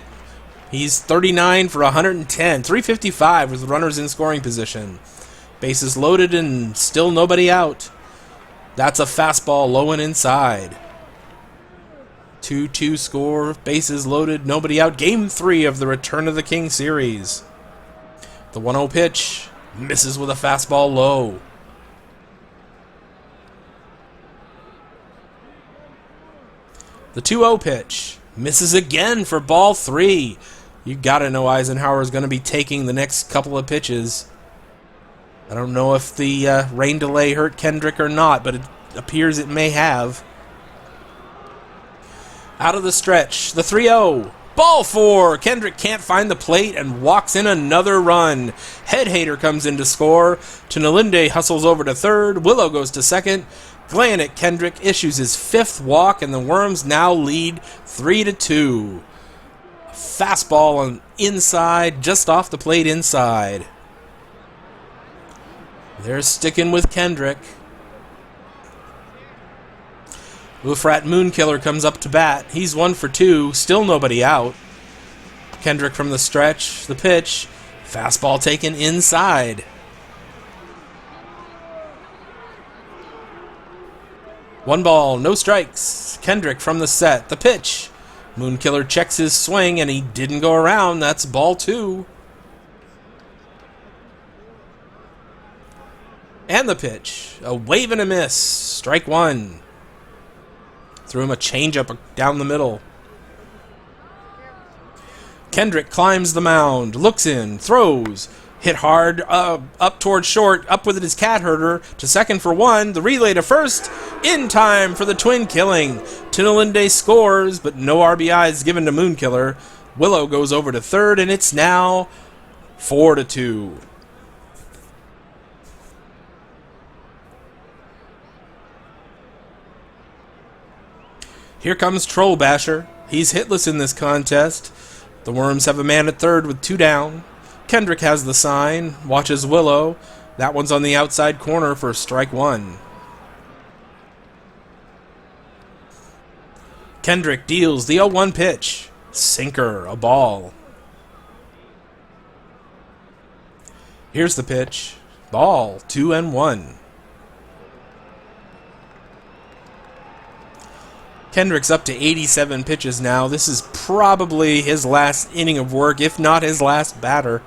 He's 39 for 110. 355 with runners in scoring position. Bases loaded and still nobody out. That's a fastball low and inside. 2-2 score. Bases loaded, nobody out. Game 3 of the Return of the King series. The 1-0 pitch. Misses with a fastball low. The 2-0 pitch. Misses again for ball 3. You gotta know Eisenhower's gonna be taking the next couple of pitches. I don't know if the rain delay hurt Kendrick or not, but it appears it may have. Out of the stretch, the 3-0. Ball 4. Kendrick can't find the plate and walks in another run. Head Hater comes in to score. Tinalinde hustles over to third. Willow goes to second. Glancing at Kendrick issues his 5th walk, and the Wyrms now lead 3-2. Fastball on inside, just off the plate inside. They're sticking with Kendrick. Ufrat Moonkiller comes up to bat. He's 1 for 2, still nobody out. Kendrick from the stretch, the pitch. Fastball taken inside. One ball, no strikes. Kendrick from the set, the pitch. Moonkiller checks his swing, and he didn't go around. That's ball 2. And the pitch. A wave and a miss. Strike 1. Threw him a changeup down the middle. Kendrick climbs the mound, looks in, throws. Hit hard, up toward short, up with it is Cat Herder, to second for 1, the relay to first, in time for the twin killing. Tinalinde scores, but no RBIs given to Moonkiller. Willow goes over to third, and it's now 4-2. Here comes Troll Basher. He's hitless in this contest. The Wyrms have a man at third with 2 down. Kendrick has the sign, watches Willow. That one's on the outside corner for strike 1. Kendrick deals the 0-1 pitch. Sinker, a ball. Here's the pitch. Ball, 2-1. Kendrick's up to 87 pitches now. This is probably his last inning of work, if not his last batter.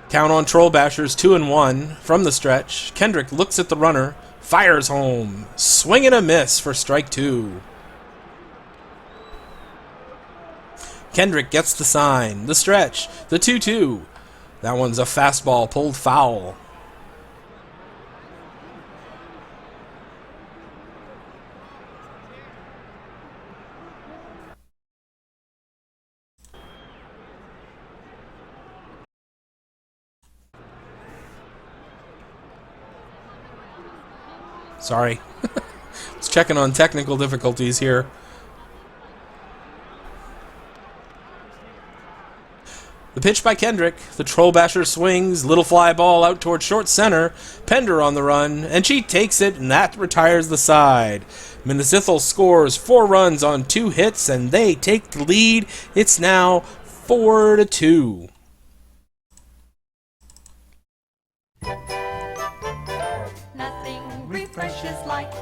Count on Troll Bashers, 2-1 from the stretch. Kendrick looks at the runner, fires home. Swing and a miss for strike 2. Kendrick gets the sign, the stretch, the 2-2. That one's a fastball pulled foul. Sorry. It's checking on technical difficulties here. The pitch by Kendrick. The Troll Basher swings. Little fly ball out towards short center. Pender on the run, and she takes it, and that retires the side. Minas Ithil scores 4 runs on 2 hits, and they take the lead. It's now 4-2. Nothing refreshes like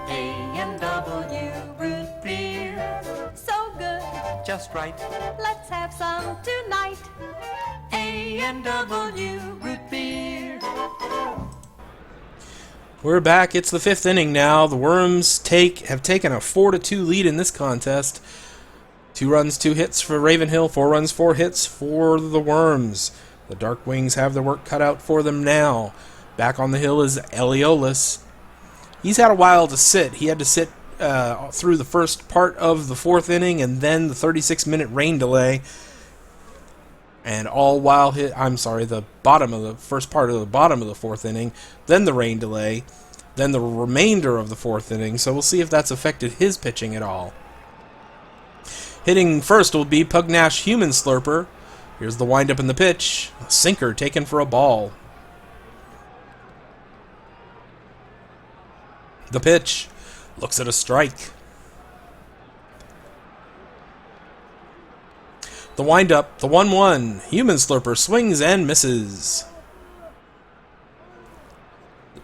A&W root beer. So good, Just right. let's have some tonight. A&W root beer. We're back. It's the 5th inning now. The Wyrms have taken a 4-2 lead in this contest. 2 runs, 2 hits for Ravenhill. 4 runs, 4 hits for the Wyrms. The Darkwings have their work cut out for them now. Back on the hill is Eliolis. He's had a while to sit. He had to sit through the first part of the 4th inning and then the 36-minute rain delay. And all while the first part of the bottom of the 4th inning, then the rain delay, then the remainder of the 4th inning. So we'll see if that's affected his pitching at all. Hitting first will be Pugnash Human Slurper. Here's the windup in the pitch. A sinker taken for a ball. The pitch looks at a strike. The windup, the 1-1. Human Slurper swings and misses.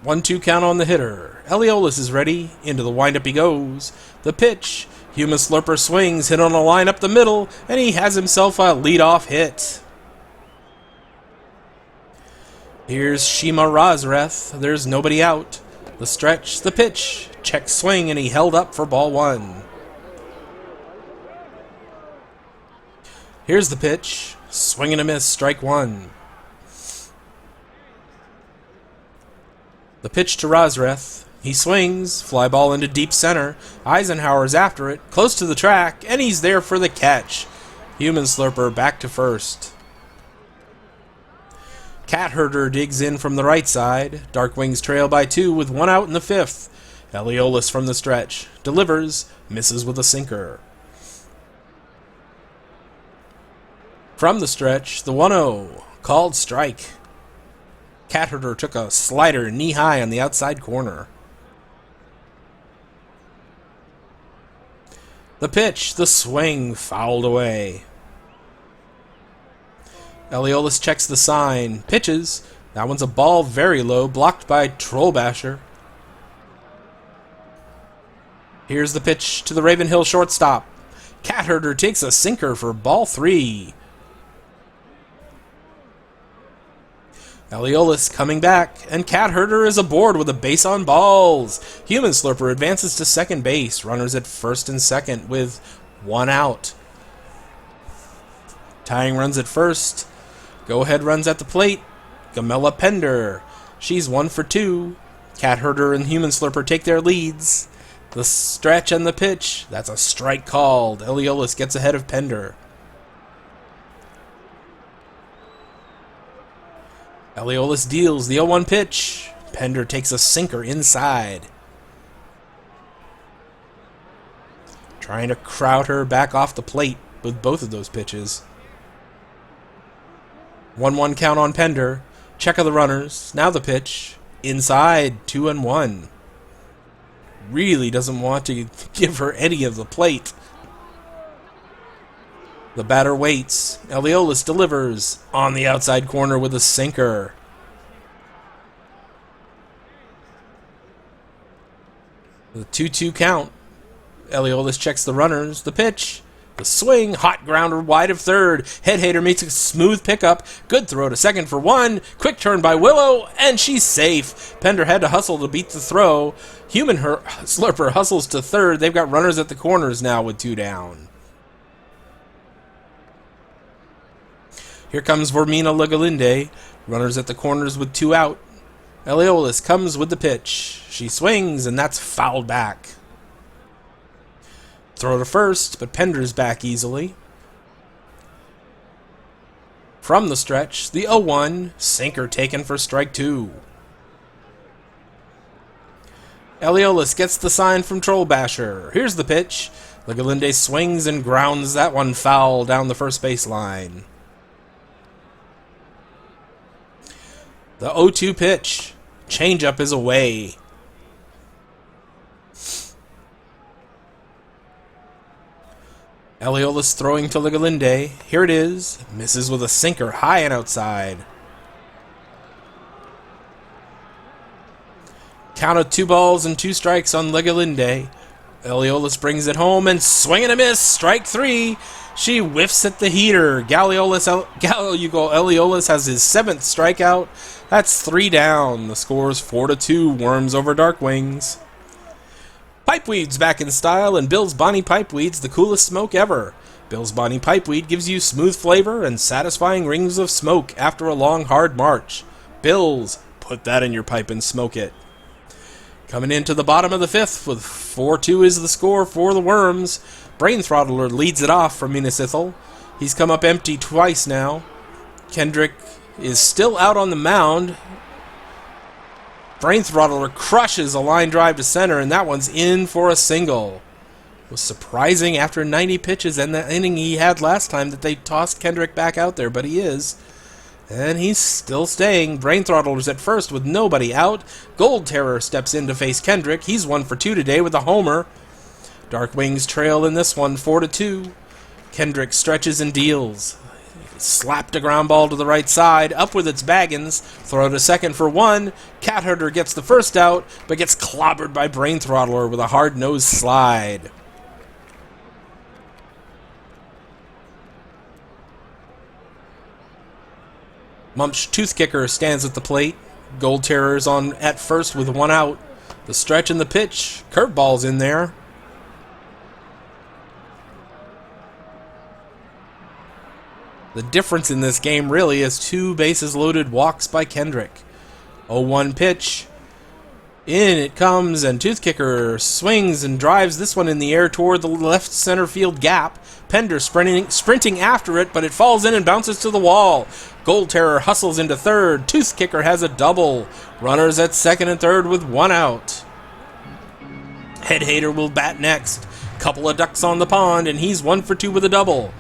1-2 count on the hitter. Eliolis is ready. Into the windup he goes. The pitch. Human Slurper swings, hit on a line up the middle, and he has himself a leadoff hit. Here's Shima Razreth. There's nobody out. The stretch, the pitch. Check swing, and he held up for ball 1. Here's the pitch. Swing and a miss, strike 1. The pitch to Razreth. He swings, fly ball into deep center. Eisenhower's after it, close to the track, and he's there for the catch. Human Slurper back to first. Cat Herder digs in from the right side. Darkwings trail by 2 with 1 out in the 5th. Eliolis from the stretch. Delivers, misses with a sinker. From the stretch, the 1-0. Called strike. Cat Herder took a slider knee-high on the outside corner. The pitch, the swing, fouled away. Eliolis checks the sign, pitches. That one's a ball very low, blocked by Troll Basher. Here's the pitch to the Ravenhill shortstop. Cat Herder takes a sinker for ball 3. Eliolis coming back, and Cat Herder is aboard with a base on balls. Human Slurper advances to second base. Runners at first and second with 1 out. Tying runs at first. Go-ahead runs at the plate. Gamella Pender. She's 1 for 2. Cat Herder and Human Slurper take their leads. The stretch and the pitch. That's a strike called. Eliolis gets ahead of Pender. Eliolis deals the 0-1 pitch. Pender takes a sinker inside. Trying to crowd her back off the plate with both of those pitches. 1-1 count on Pender. Check of the runners. Now the pitch. Inside, 2-1. Really doesn't want to give her any of the plate. The batter waits. Eliolis delivers on the outside corner with a sinker. The 2-2 count. Eliolis checks the runners. The pitch. The swing. Hot grounder wide of third. Head hater meets a smooth pickup. Good throw to second for 1. Quick turn by Willow. And she's safe. Pender had to hustle to beat the throw. Human Slurper hustles to third. They've got runners at the corners now with 2 down. Here comes Vormina Legalinde. Runners at the corners with 2 out. Eliolis comes with the pitch. She swings, and that's fouled back. Throw to first, but Pender's back easily. From the stretch, the 0-1. Sinker taken for strike 2. Eliolus gets the sign from Troll Basher. Here's the pitch. Legalinde swings and grounds that one foul down the first base line. The 0-2 pitch. Changeup is away. Eliolus throwing to Legalinde. Here it is. Misses with a sinker high and outside. Count of 2 balls and 2 strikes on Legalinde. Eliolus brings it home and swing and a miss. Strike 3. She whiffs at the heater. Eliolus has his 7th strikeout. That's 3 down. The score is 4-2. Wyrms over Darkwings. Pipeweed's back in style, and Bill's Bonnie Pipeweed's the coolest smoke ever. Bill's Bonnie Pipeweed gives you smooth flavor and satisfying rings of smoke after a long, hard march. Bill's, put that in your pipe and smoke it. Coming into the bottom of the 5th with 4-2 is the score for the Wyrms. Brain Throttler leads it off for Minas Ithil. He's come up empty twice now. Kendrick is still out on the mound. Brain Throttler crushes a line drive to center, and that one's in for a single. It was surprising after 90 pitches and the inning he had last time that they tossed Kendrick back out there, but he is. And he's still staying. Brain Throttler's at first with nobody out. Gold Terror steps in to face Kendrick. He's 1 for 2 today with a homer. Darkwings trail in this one 4-2. Kendrick stretches and deals. Slapped a ground ball to the right side. Up with its Baggins. Throw to second for 1. Cat Herder gets the first out, but gets clobbered by Brain Throttler with a hard-nosed slide. Mump's Tooth Kicker stands at the plate. Gold Terror's on at first with 1 out. The stretch and the pitch. Curveball's in there. The difference in this game really is 2 bases-loaded walks by Kendrick. 0-1 pitch. In it comes, and Tooth Kicker swings and drives this one in the air toward the left center field gap. Pender sprinting after it, but it falls in and bounces to the wall. Gold Terror hustles into third. Tooth Kicker has a double. Runners at second and third with 1 out. Head Hater will bat next. Couple of ducks on the pond, and he's 1 for 2 with a double.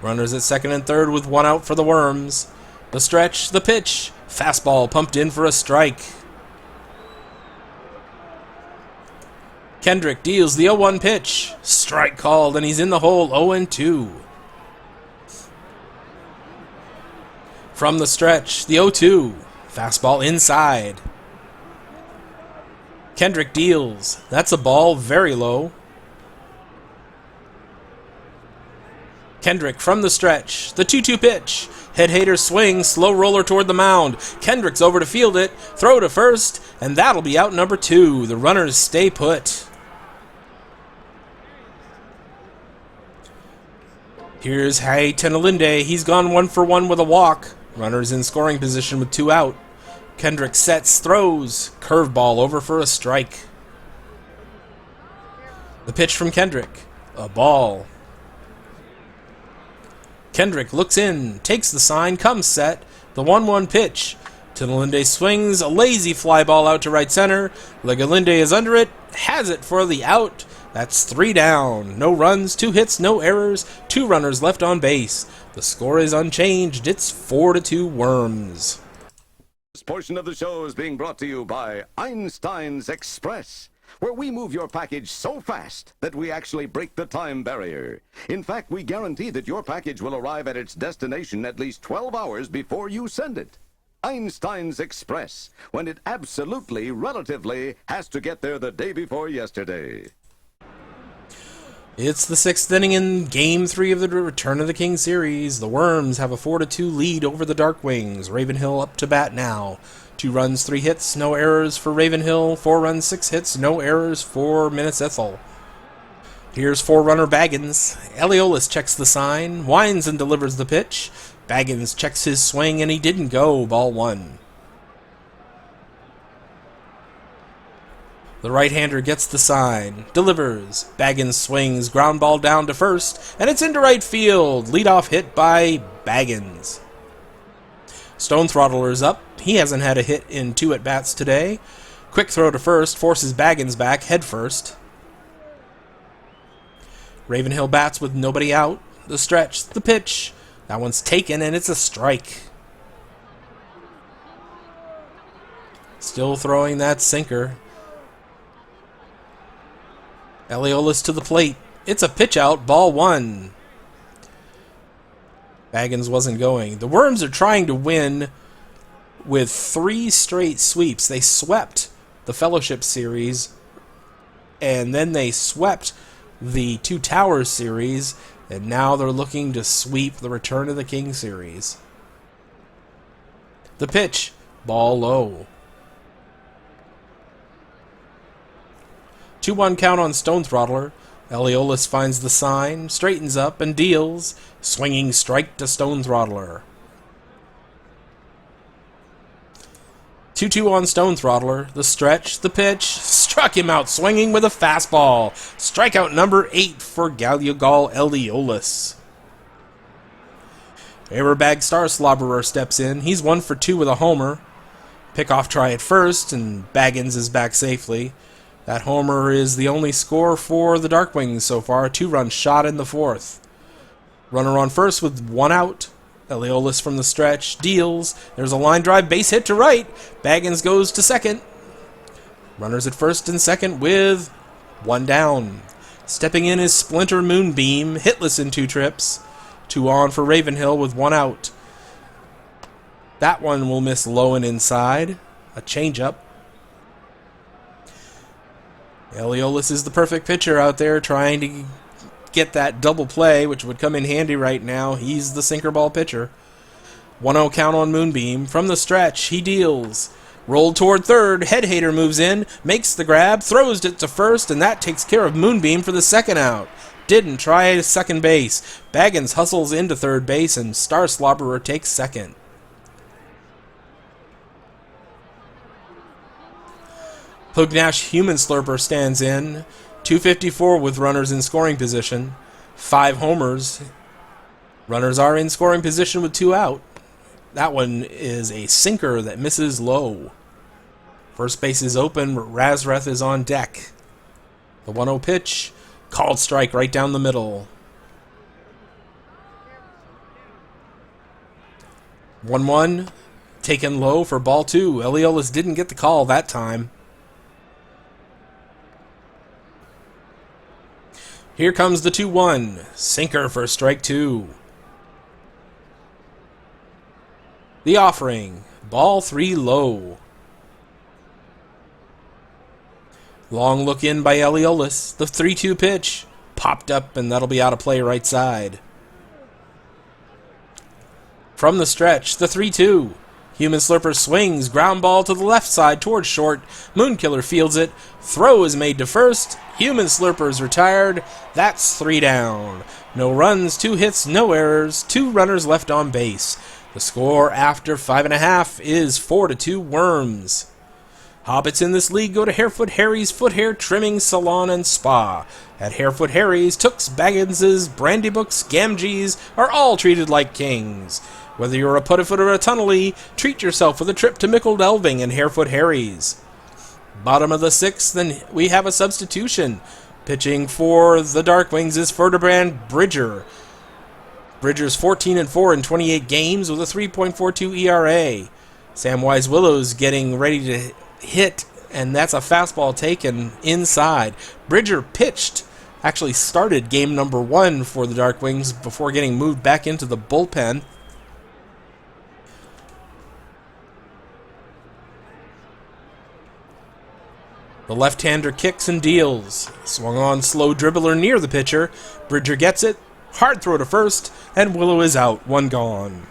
Runners at second and third with 1 out for the Wyrms. The stretch, the pitch. Fastball pumped in for a strike. Kendrick deals the 0-1 pitch. Strike called, and he's in the hole 0-2. From the stretch, the 0-2. Fastball inside. Kendrick deals. That's a ball very low. Kendrick from the stretch. The 2-2 pitch. Head Hater swings. Slow roller toward the mound. Kendrick's over to field it. Throw to first. And that'll be out number 2. The runners stay put. Here's Hay Tenelinde. He's gone 1 for 1 with a walk. Runners in scoring position with 2 out. Kendrick sets, throws. Curveball over for a strike. The pitch from Kendrick. A ball. Kendrick looks in, takes the sign, comes set. The 1-1 pitch. Tenelinde swings, a lazy fly ball out to right center. Legalinde is under it, has it for the out. That's 3 down. No runs, 2 hits, no errors, 2 runners left on base. The score is unchanged. It's 4-2 Wyrms. This portion of the show is being brought to you by Einstein's Express, where we move your package so fast that we actually break the time barrier. In fact, we guarantee that your package will arrive at its destination at least 12 hours before you send it. Einstein's Express, when it absolutely, relatively, has to get there the day before yesterday. It's the 6th inning in Game 3 of the Return of the King series. The Wyrms have a 4-2 lead over the Darkwings. Ravenhill up to bat now. 2 runs, 3 hits, no errors for Ravenhill. 4 runs, 6 hits, no errors for Minas Ithil. Here's 4-runner Baggins. Eliolus checks the sign, winds and delivers the pitch. Baggins checks his swing, and he didn't go. Ball 1. The right-hander gets the sign, delivers. Baggins swings, ground ball down to first, and it's into right field. Leadoff hit by Baggins. Stone Throttler's up. He hasn't had a hit in 2 at-bats today. Quick throw to first, forces Baggins back, head first. Ravenhill bats with nobody out. The stretch, the pitch. That one's taken, and it's a strike. Still throwing that sinker. Eliolus to the plate. It's a pitch out, ball one. Baggins wasn't going. The Wyrms are trying to win with 3 straight sweeps. They swept the Fellowship Series, and then they swept the Two Towers Series, and now they're looking to sweep the Return of the King Series. The pitch, ball low. 2-1 count on Stone Throttler. Eliolus finds the sign, straightens up, and deals. Swinging strike to Stone Throttler. 2-2 on Stone Throttler. The stretch, the pitch. Struck him out swinging with a fastball. Strikeout number 8 for Galugal Eliolus. Aerbag Star Slobberer steps in. He's 1 for 2 with a homer. Pickoff try at first, and Baggins is back safely. That homer is the only score for the Darkwings so far. A 2-run shot in the 4th. Runner on first with 1 out. Eliolus from the stretch deals. There's a line drive base hit to right. Baggins goes to second. Runners at first and second with 1 down. Stepping in is Splinter Moonbeam, hitless in 2 trips. 2 on for Ravenhill with 1 out. That one will miss low and inside. A changeup. Eliolus is the perfect pitcher out there trying to get that double play, which would come in handy right now. He's the sinker ball pitcher. 1-0 count on Moonbeam. From the stretch, he deals. Rolled toward third. Head Hater moves in, makes the grab, throws it to first, and that takes care of Moonbeam for the 2nd out. Didn't try second base. Baggins hustles into third base, and Star Slobberer takes second. Pugnash Human Slurper stands in. 254 with runners in scoring position. 5 homers. Runners are in scoring position with 2 out. That one is a sinker that misses low. First base is open. Razreth is on deck. The 1-0 pitch. Called strike right down the middle. 1-1. Taken low for ball 2. Eliolus didn't get the call that time. Here comes the 2-1. Sinker for strike 2. The offering. Ball 3 low. Long look in by Eliolus. The 3-2 pitch. Popped up, and that'll be out of play right side. From the stretch, the 3-2. Human Slurper swings. Ground ball to the left side towards short. Moonkiller fields it. Throw is made to first. Human Slurper is retired. That's 3 down. No runs, 2 hits, no errors. 2 runners left on base. The score after 5.5 is 4-2 Wyrms. Hobbits in this league go to Harefoot Harry's Foot Hair Trimming Salon and Spa. At Harefoot Harry's, Tooks, Bagginses, Brandy Books, Gamgees are all treated like kings. Whether you're a puttifoot or a tunnelie, treat yourself with a trip to Mickle Delving and Harefoot Harry's. Bottom of the 6th, then we have a substitution. Pitching for the Darkwings is Ferdinand Bridger. Bridger's 14-4 in 28 games with a 3.42 ERA. Samwise Willow's getting ready to hit, and that's a fastball taken inside. Bridger pitched, actually started game number 1 for the Darkwings before getting moved back into the bullpen. The left-hander kicks and deals. Swung on slow dribbler near the pitcher. Bridger gets it. Hard throw to first, and Willow is out. 1 gone.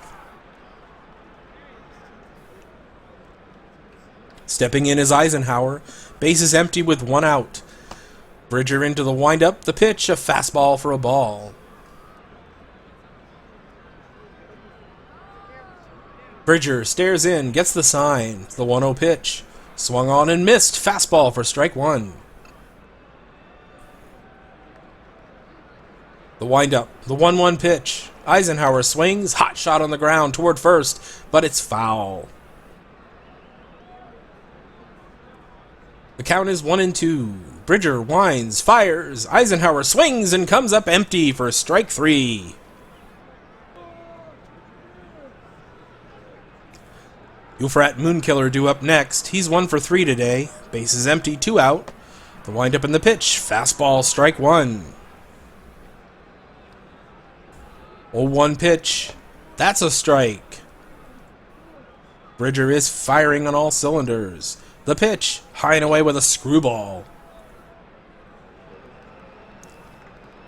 Stepping in is Eisenhower. Base is empty with 1 out. Bridger into the windup. The pitch, a fastball for a ball. Bridger stares in, gets the sign. The 1-0 pitch. Swung on and missed. Fastball for strike 1. The windup. The 1-1 pitch. Eisenhower swings. Hot shot on the ground toward first, but it's foul. The count is 1-2. Bridger winds, fires. Eisenhower swings and comes up empty for strike 3. Euphrat Moonkiller due up next. He's 1 for 3 today. Base is empty, 2 out. The windup in the pitch. Fastball, strike 1. 0-1 pitch. That's a strike. Bridger is firing on all cylinders. The pitch, high and away with a screwball.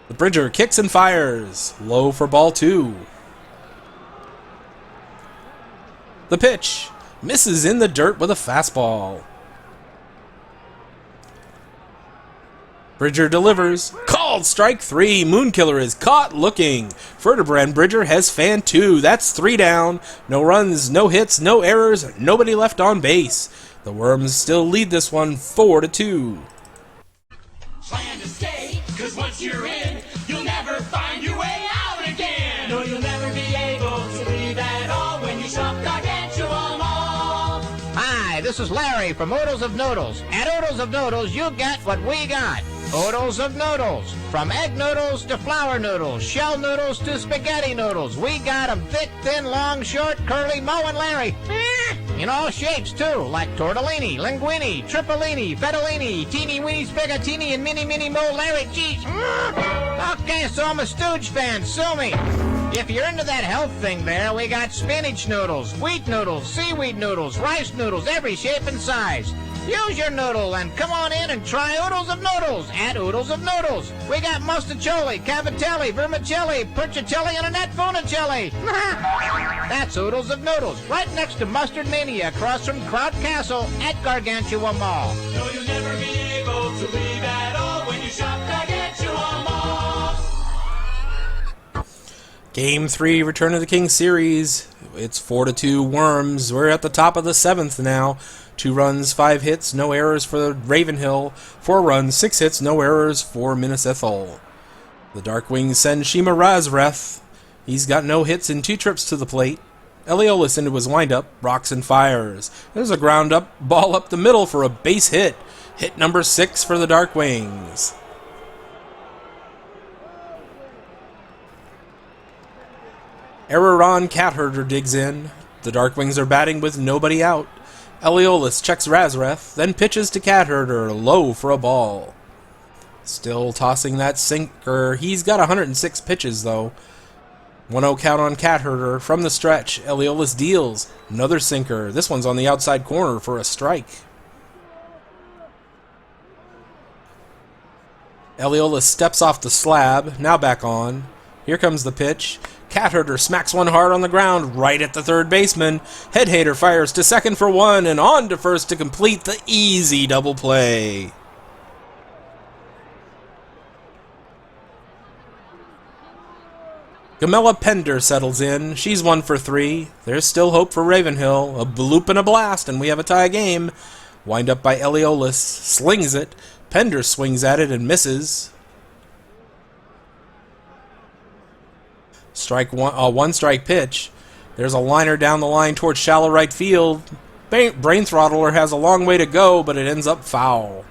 The Bridger kicks and fires. Low for ball 2. The pitch misses in the dirt with a fastball. Bridger delivers. Called strike 3. Moonkiller is caught looking. Vertebrand Bridger has fan 2. That's 3 down. No runs, no hits, no errors, nobody left on base. The Wyrms still lead this one 4-2. Plan to stay, 'cause once you're in, you'll never find your way out again. No, you'll never be able to leave at all when you shop Gargantua Mall. Hi, this is Larry from Oodles of Noodles. At Oodles of Noodles, you get what we got. Oodles of Noodles. From egg noodles to flour noodles, shell noodles to spaghetti noodles. We got 'em thick, thin, long, short, curly, Moe and Larry. In all shapes, too, like tortellini, linguine, tripolini, fettuccine, teeny-weeny, spaghettini, and mini-mini Moe Larry. Jeez. Okay, so I'm a Stooge fan. Sue me. If you're into that health thing there, we got spinach noodles, wheat noodles, seaweed noodles, rice noodles, every shape and size. Use your noodle and come on in and try Oodles of Noodles at Oodles of Noodles. We got mustacholi, cavatelli, vermicelli, percicelli, and a netfunicelli. That's Oodles of Noodles, right next to Mustard Mania across from Cloud Castle at Gargantua Mall. No, you'll never be able to leave at all when you shop Gargantua Mall. Game 3, Return of the King series. It's 4-2 Wyrms. We're at the top of the 7th now. 2 runs, 5 hits, no errors for Ravenhill. 4 runs, 6 hits, no errors for Minas Ithil. The Darkwings send Shima Razreth. He's got no hits in 2 trips to the plate. Eliolus into his windup, rocks and fires. There's a ground up ball up the middle for a base hit. Hit number 6 for the Darkwings. Araron Catherder digs in. The Darkwings are batting with nobody out. Eliolus checks Razreth, then pitches to Catherder, low for a ball. Still tossing that sinker. He's got 106 pitches, though. 1-0 count on Catherder. From the stretch, Eliolus deals. Another sinker. This one's on the outside corner for a strike. Eliolus steps off the slab, now back on. Here comes the pitch. Catherder smacks one hard on the ground, right at the third baseman. Headhater fires to second for 1, and on to first to complete the easy double play. Gamella Pender settles in. She's 1 for 3. There's still hope for Ravenhill. A bloop and a blast, and we have a tie game. Wind up by Eliolus. Slings it. Pender swings at it and misses. One strike pitch. There's a liner down the line towards shallow right field. Brain Throttler has a long way to go, but it ends up foul.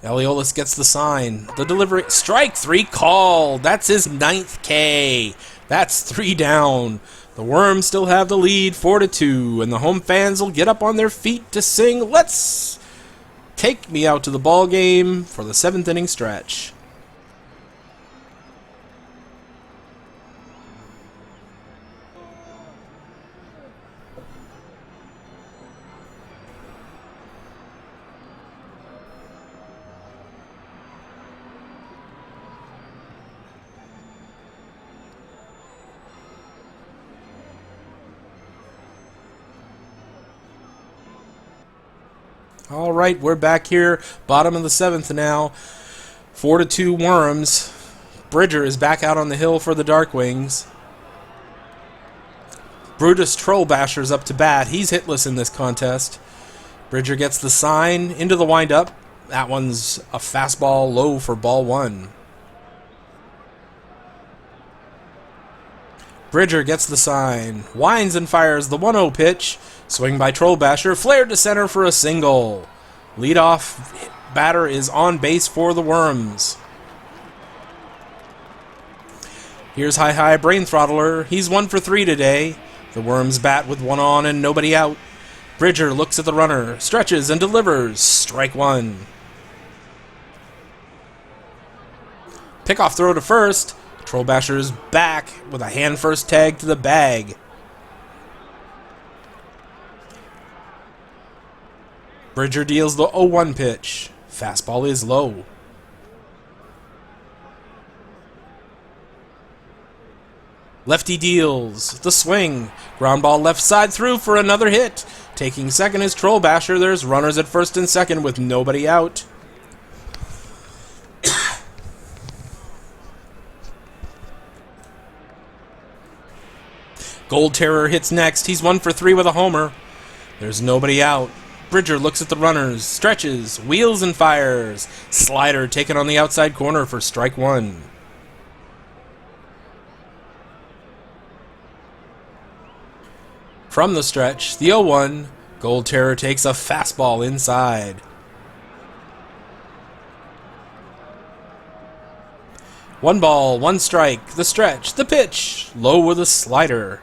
Eliolus gets the sign. The delivery. Strike 3 called. That's his 9th K. That's 3 down. The Wyrms still have the lead 4-2, and the home fans will get up on their feet to sing "Let's Take Me Out to the Ball Game" for the 7th inning stretch. All right, we're back here, bottom of the 7th now. 4-2 Wyrms. Bridger is back out on the hill for the Darkwings. Brutus Trollbasher's up to bat. He's hitless in this contest. Bridger gets the sign into the windup. That one's a fastball low for ball 1. Bridger gets the sign. Winds and fires the 1-0 pitch. Swing by Trollbasher, flared to center for a single. Leadoff batter is on base for the Wyrms. Here's Hi Brain Throttler. He's 1 for 3 today. The Wyrms bat with 1 on and nobody out. Bridger looks at the runner, stretches and delivers. Strike 1. Pickoff throw to first. Trollbasher's back with a hand first tag to the bag. Bridger deals the 0-1 pitch. Fastball is low. Lefty deals the swing. Ground ball left side through for another hit. Taking second is Trollbasher. There's runners at first and second with nobody out. Gold Terror hits next. He's 1 for 3 with a homer. There's nobody out. Bridger looks at the runners, stretches, wheels and fires. Slider taken on the outside corner for strike 1. From the stretch, the 0-1, Gold Terror takes a fastball inside. 1 ball, 1 strike, the stretch, the pitch, low with a slider.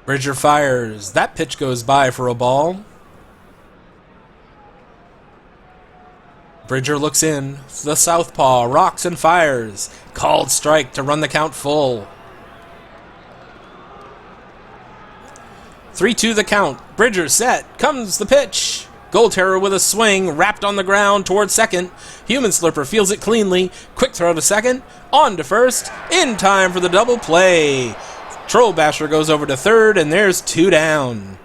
Bridger fires. That pitch goes by for a ball. Bridger looks in. The southpaw rocks and fires. Called strike to run the count full. 3-2 the count. Bridger set. Comes the pitch. Gold Terror with a swing, wrapped on the ground towards second. Human Slurper feels it cleanly. Quick throw to second. On to first. In time for the double play. Trollbasher goes over to third, and there's 2 down.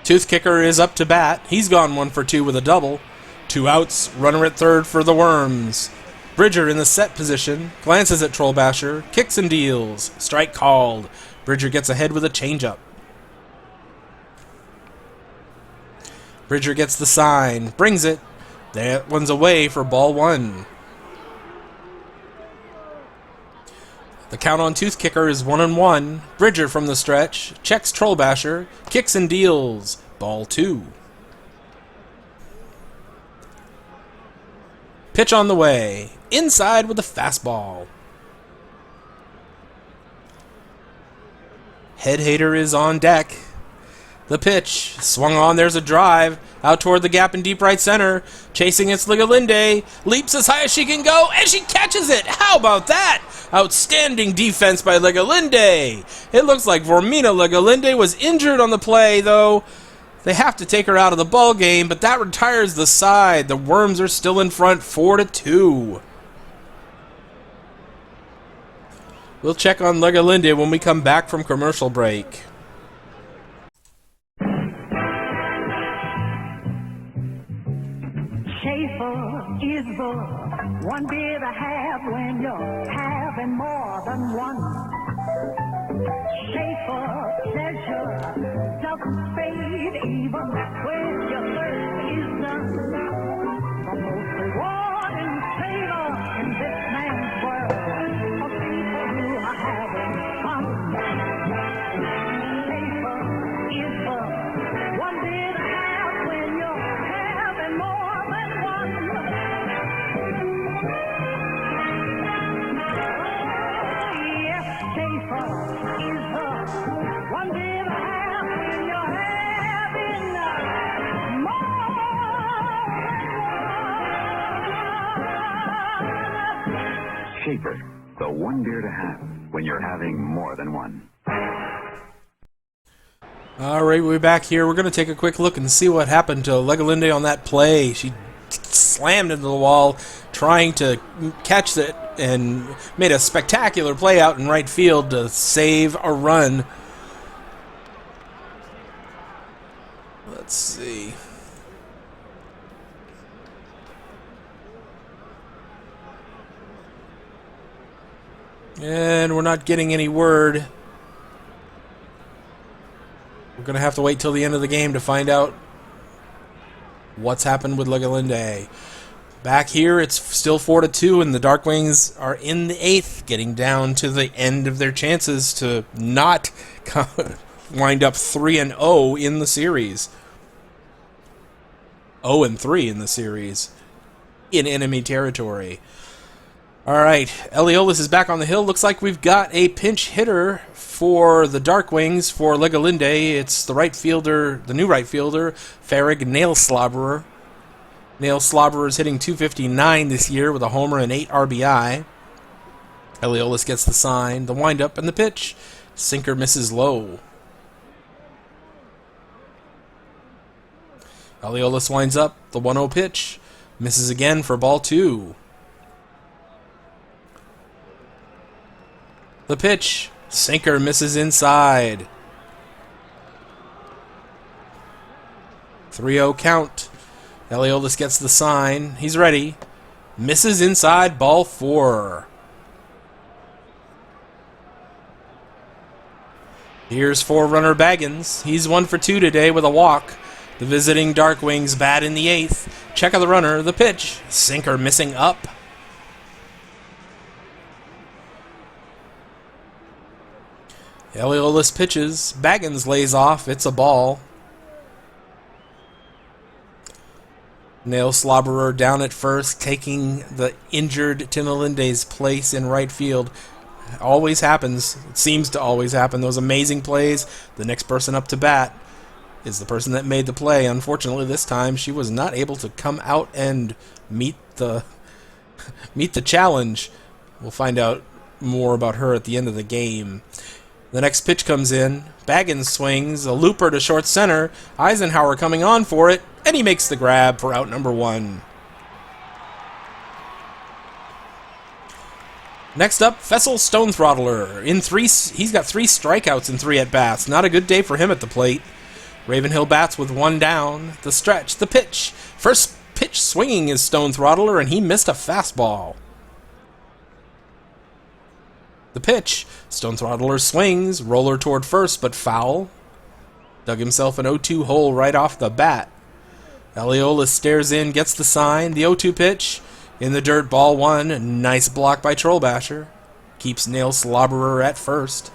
Tooth Kicker is up to bat. He's gone 1 for 2 with a double. 2 outs, runner at third for the Wyrms. Bridger in the set position, glances at Trollbasher, kicks and deals. Strike called. Bridger gets ahead with a changeup. Bridger gets the sign, brings it. That one's away for ball 1. The count on Tooth Kicker is 1-1. Bridger from the stretch, checks Trollbasher, kicks and deals. Ball 2. Pitch on the way. Inside with a fastball. Head Hater is on deck. The pitch, swung on, there's a drive, out toward the gap in deep right center, chasing it's Legalinde, leaps as high as she can go, and she catches it! How about that? Outstanding defense by Legalinde! It looks like Vormina Legalinde was injured on the play, though. They have to take her out of the ball game, but that retires the side. The Wyrms are still in front, 4-2. We'll check on Legalinde when we come back from commercial break. Is the one beer to have when you're having more than one. Schaefer pleasure doesn't fade even when your thirst is done. The most rewarding flavor in this man's world of people who are having fun. Schaefer is the one beer to have when you're having more than one. Schaefer, the one beer to have when you're having more than one. All right, we're back here. We're going to take a quick look and see what happened to Legalinde on that play. She slammed into the wall trying to catch it and made a spectacular play out in right field to save a run. Let's see. And we're not getting any word. We're going to have to wait till the end of the game to find out what's happened with Legalinde. Back here, it's still 4-2, and the Darkwings are in the 8th, getting down to the end of their chances to not wind up 3-0 in the series. 0-3 in the series in enemy territory. All right, Eliolus is back on the hill. Looks like we've got a pinch hitter for the Darkwings for Legalinde. It's the right fielder, the new right fielder, Farrig Nail Slobberer. Nail Slobberer is hitting .259 this year with a homer and 8 RBI. Eliolus gets the sign, the windup, and the pitch. Sinker misses low. Eliolus winds up, the 1-0 pitch. Misses again for ball 2. The pitch. Sinker misses inside. 3-0 count. Eliolus gets the sign. He's ready. Misses inside, ball 4. Here's forerunner Baggins. He's 1 for 2 today with a walk. The visiting Darkwings bat in the 8th. Check of the runner, the pitch. Sinker missing up. Eliolus pitches. Baggins lays off. It's a ball. Nail Slobberer down at first, taking the injured Tinalinde's place in right field. Always happens. It seems to always happen. Those amazing plays. The next person up to bat is the person that made the play. Unfortunately, this time she was not able to come out and meet the challenge. We'll find out more about her at the end of the game. The next pitch comes in. Baggins swings, a looper to short center. Eisenhower coming on for it, and he makes the grab for out number 1. Next up, Fessel Stonethrottler. He's got 3 strikeouts in 3 at-bats. Not a good day for him at the plate. Ravenhill bats with 1 down. The stretch, the pitch. First pitch swinging is Stonethrottler, and he missed a fastball. The pitch. Stonethrottler swings. Roller toward first, but foul. Dug himself an 0-2 hole right off the bat. Eliolus stares in, gets the sign. The 0-2 pitch. In the dirt, ball 1. Nice block by Trollbasher. Keeps Nail Slobberer at first.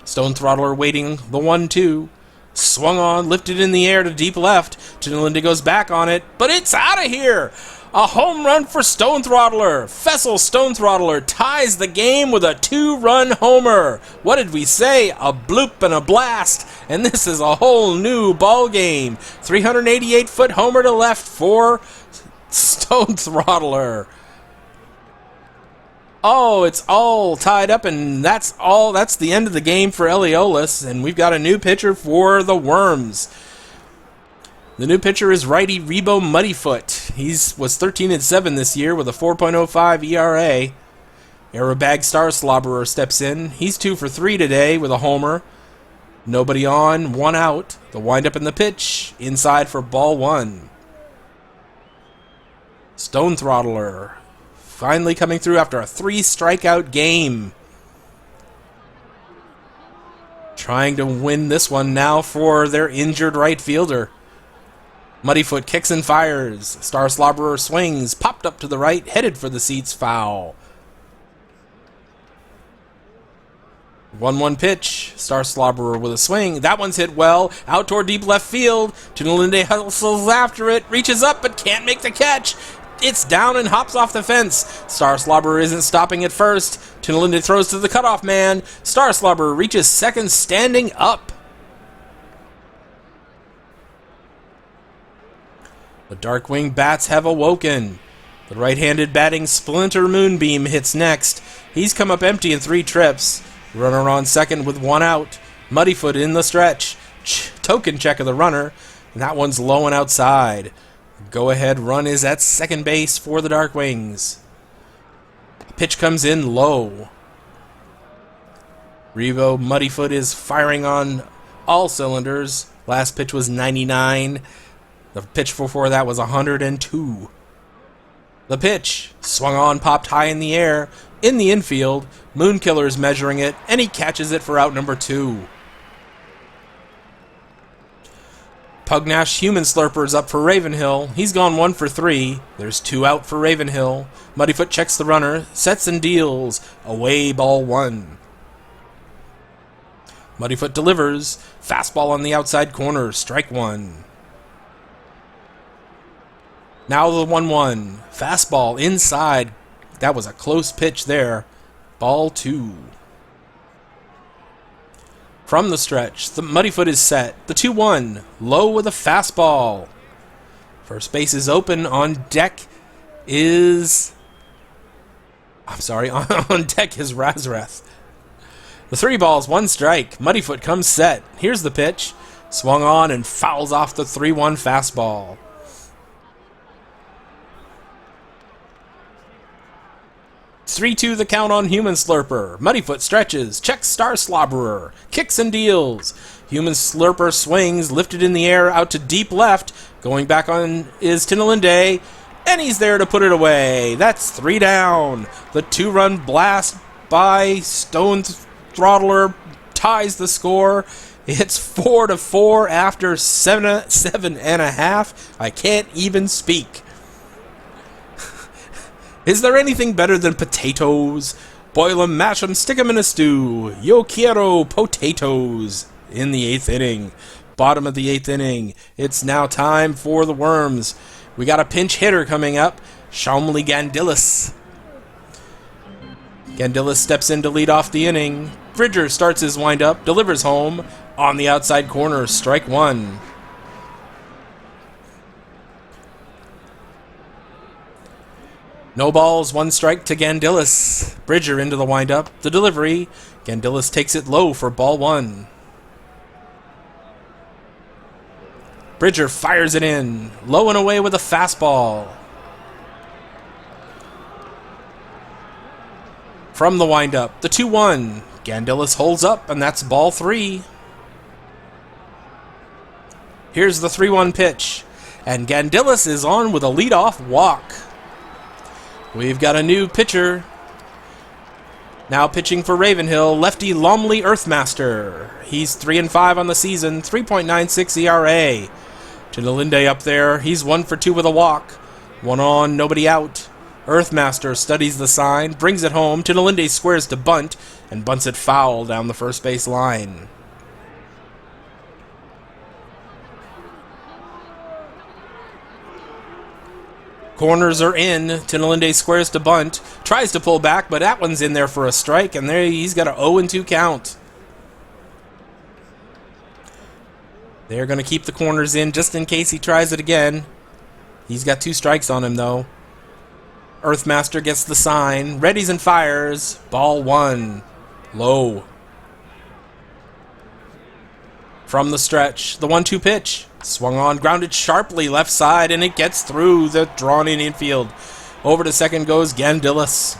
Stonethrottler waiting the 1-2. Swung on, lifted in the air to deep left. Tinalinde goes back on it, but it's out of here! A home run for Stonethrottler. Fessel Stonethrottler ties the game with a 2-run homer. What did we say? A bloop and a blast. And this is a whole new ball game. 388-foot homer to left for Stonethrottler. Oh, it's all tied up, and that's all. That's the end of the game for Eliolus, and we've got a new pitcher for the Wyrms. The new pitcher is righty Rebo Muddyfoot. He was 13-7 this year with a 4.05 ERA. Aerobag Star Slobberer steps in. He's 2 for 3 today with a homer. Nobody on, 1 out. The windup in the pitch, inside for ball 1. Stonethrottler finally coming through after a 3-strikeout game. Trying to win this one now for their injured right fielder. Muddyfoot kicks and fires. Star Slobberer swings, popped up to the right, headed for the seats, foul. 1-1 pitch. Star Slobberer with a swing. That one's hit well. Out toward deep left field. Tinalinde hustles after it, reaches up but can't make the catch. It's down and hops off the fence. Star Slobberer isn't stopping at first. Tinalinde throws to the cutoff man. Star Slobberer reaches second standing up. The Darkwing bats have awoken. The right-handed batting Splinter Moonbeam hits next. He's come up empty in 3 trips. Runner on second with 1 out. Muddyfoot in the stretch. Token check of the runner. And that one's low and outside. Go-ahead run is at second base for the Darkwings. Pitch comes in low. Rebo Muddyfoot is firing on all cylinders. Last pitch was 99. The pitch before that was 102. The pitch swung on, popped high in the air. In the infield, Moonkiller's measuring it, and he catches it for out number 2. Pugnash Human Slurper's up for Ravenhill. He's gone 1 for 3. There's 2 out for Ravenhill. Muddyfoot checks the runner, sets and deals. Away, ball 1. Muddyfoot delivers. Fastball on the outside corner, strike 1. Now the 1-1. Fastball inside. That was a close pitch there. Ball 2. From the stretch, the Muddyfoot is set. The 2-1. Low with a fastball. First base is open. On deck is... on deck is Razrath. The 3 balls, 1 strike. Muddyfoot comes set. Here's the pitch. Swung on and fouls off the 3-1 fastball. 3-2 the count on Human Slurper. Muddyfoot stretches, checks Star Slobberer, kicks and deals. Human Slurper swings, lifted in the air out to deep left. Going back on is Tinalinde, and he's there to put it away. That's 3 down. The 2-run blast by Stone Throttler ties the score. It's 4-4 after 7.5. I can't even speak. Is there anything better than potatoes? Boil 'em, mash 'em, stick 'em in a stew. Yo quiero potatoes in the 8th inning. Bottom of the 8th inning. It's now time for the Wyrms. We got a pinch hitter coming up. Shamli Gandillis. Gandillis steps in to lead off the inning. Bridger starts his windup, delivers home. On the outside corner, strike 1. No balls, 1 strike to Gandillis. Bridger into the windup. The delivery. Gandillis takes it low for ball 1. Bridger fires it in. Low and away with a fastball. From the windup, the 2-1. Gandillis holds up, and that's ball 3. Here's the 3-1 pitch. And Gandillis is on with a leadoff walk. We've got a new pitcher. Now pitching for Ravenhill, lefty Lomley Earthmaster. He's 3-5 on the season, 3.96 ERA. Tinalinde up there, he's 1 for 2 with a walk. 1 on, nobody out. Earthmaster studies the sign, brings it home. Tinalinde squares to bunt, and bunts it foul down the first base line. Corners are in. Tinalinde squares to bunt. Tries to pull back, but that one's in there for a strike, and there he's got an 0-2 count. They're going to keep the corners in just in case he tries it again. He's got 2 strikes on him, though. Earthmaster gets the sign. Readies and fires. Ball 1. Low. From the stretch, the 1-2 pitch. Swung on, grounded sharply left side, and it gets through the drawn-in infield. Over to second goes Gandillis.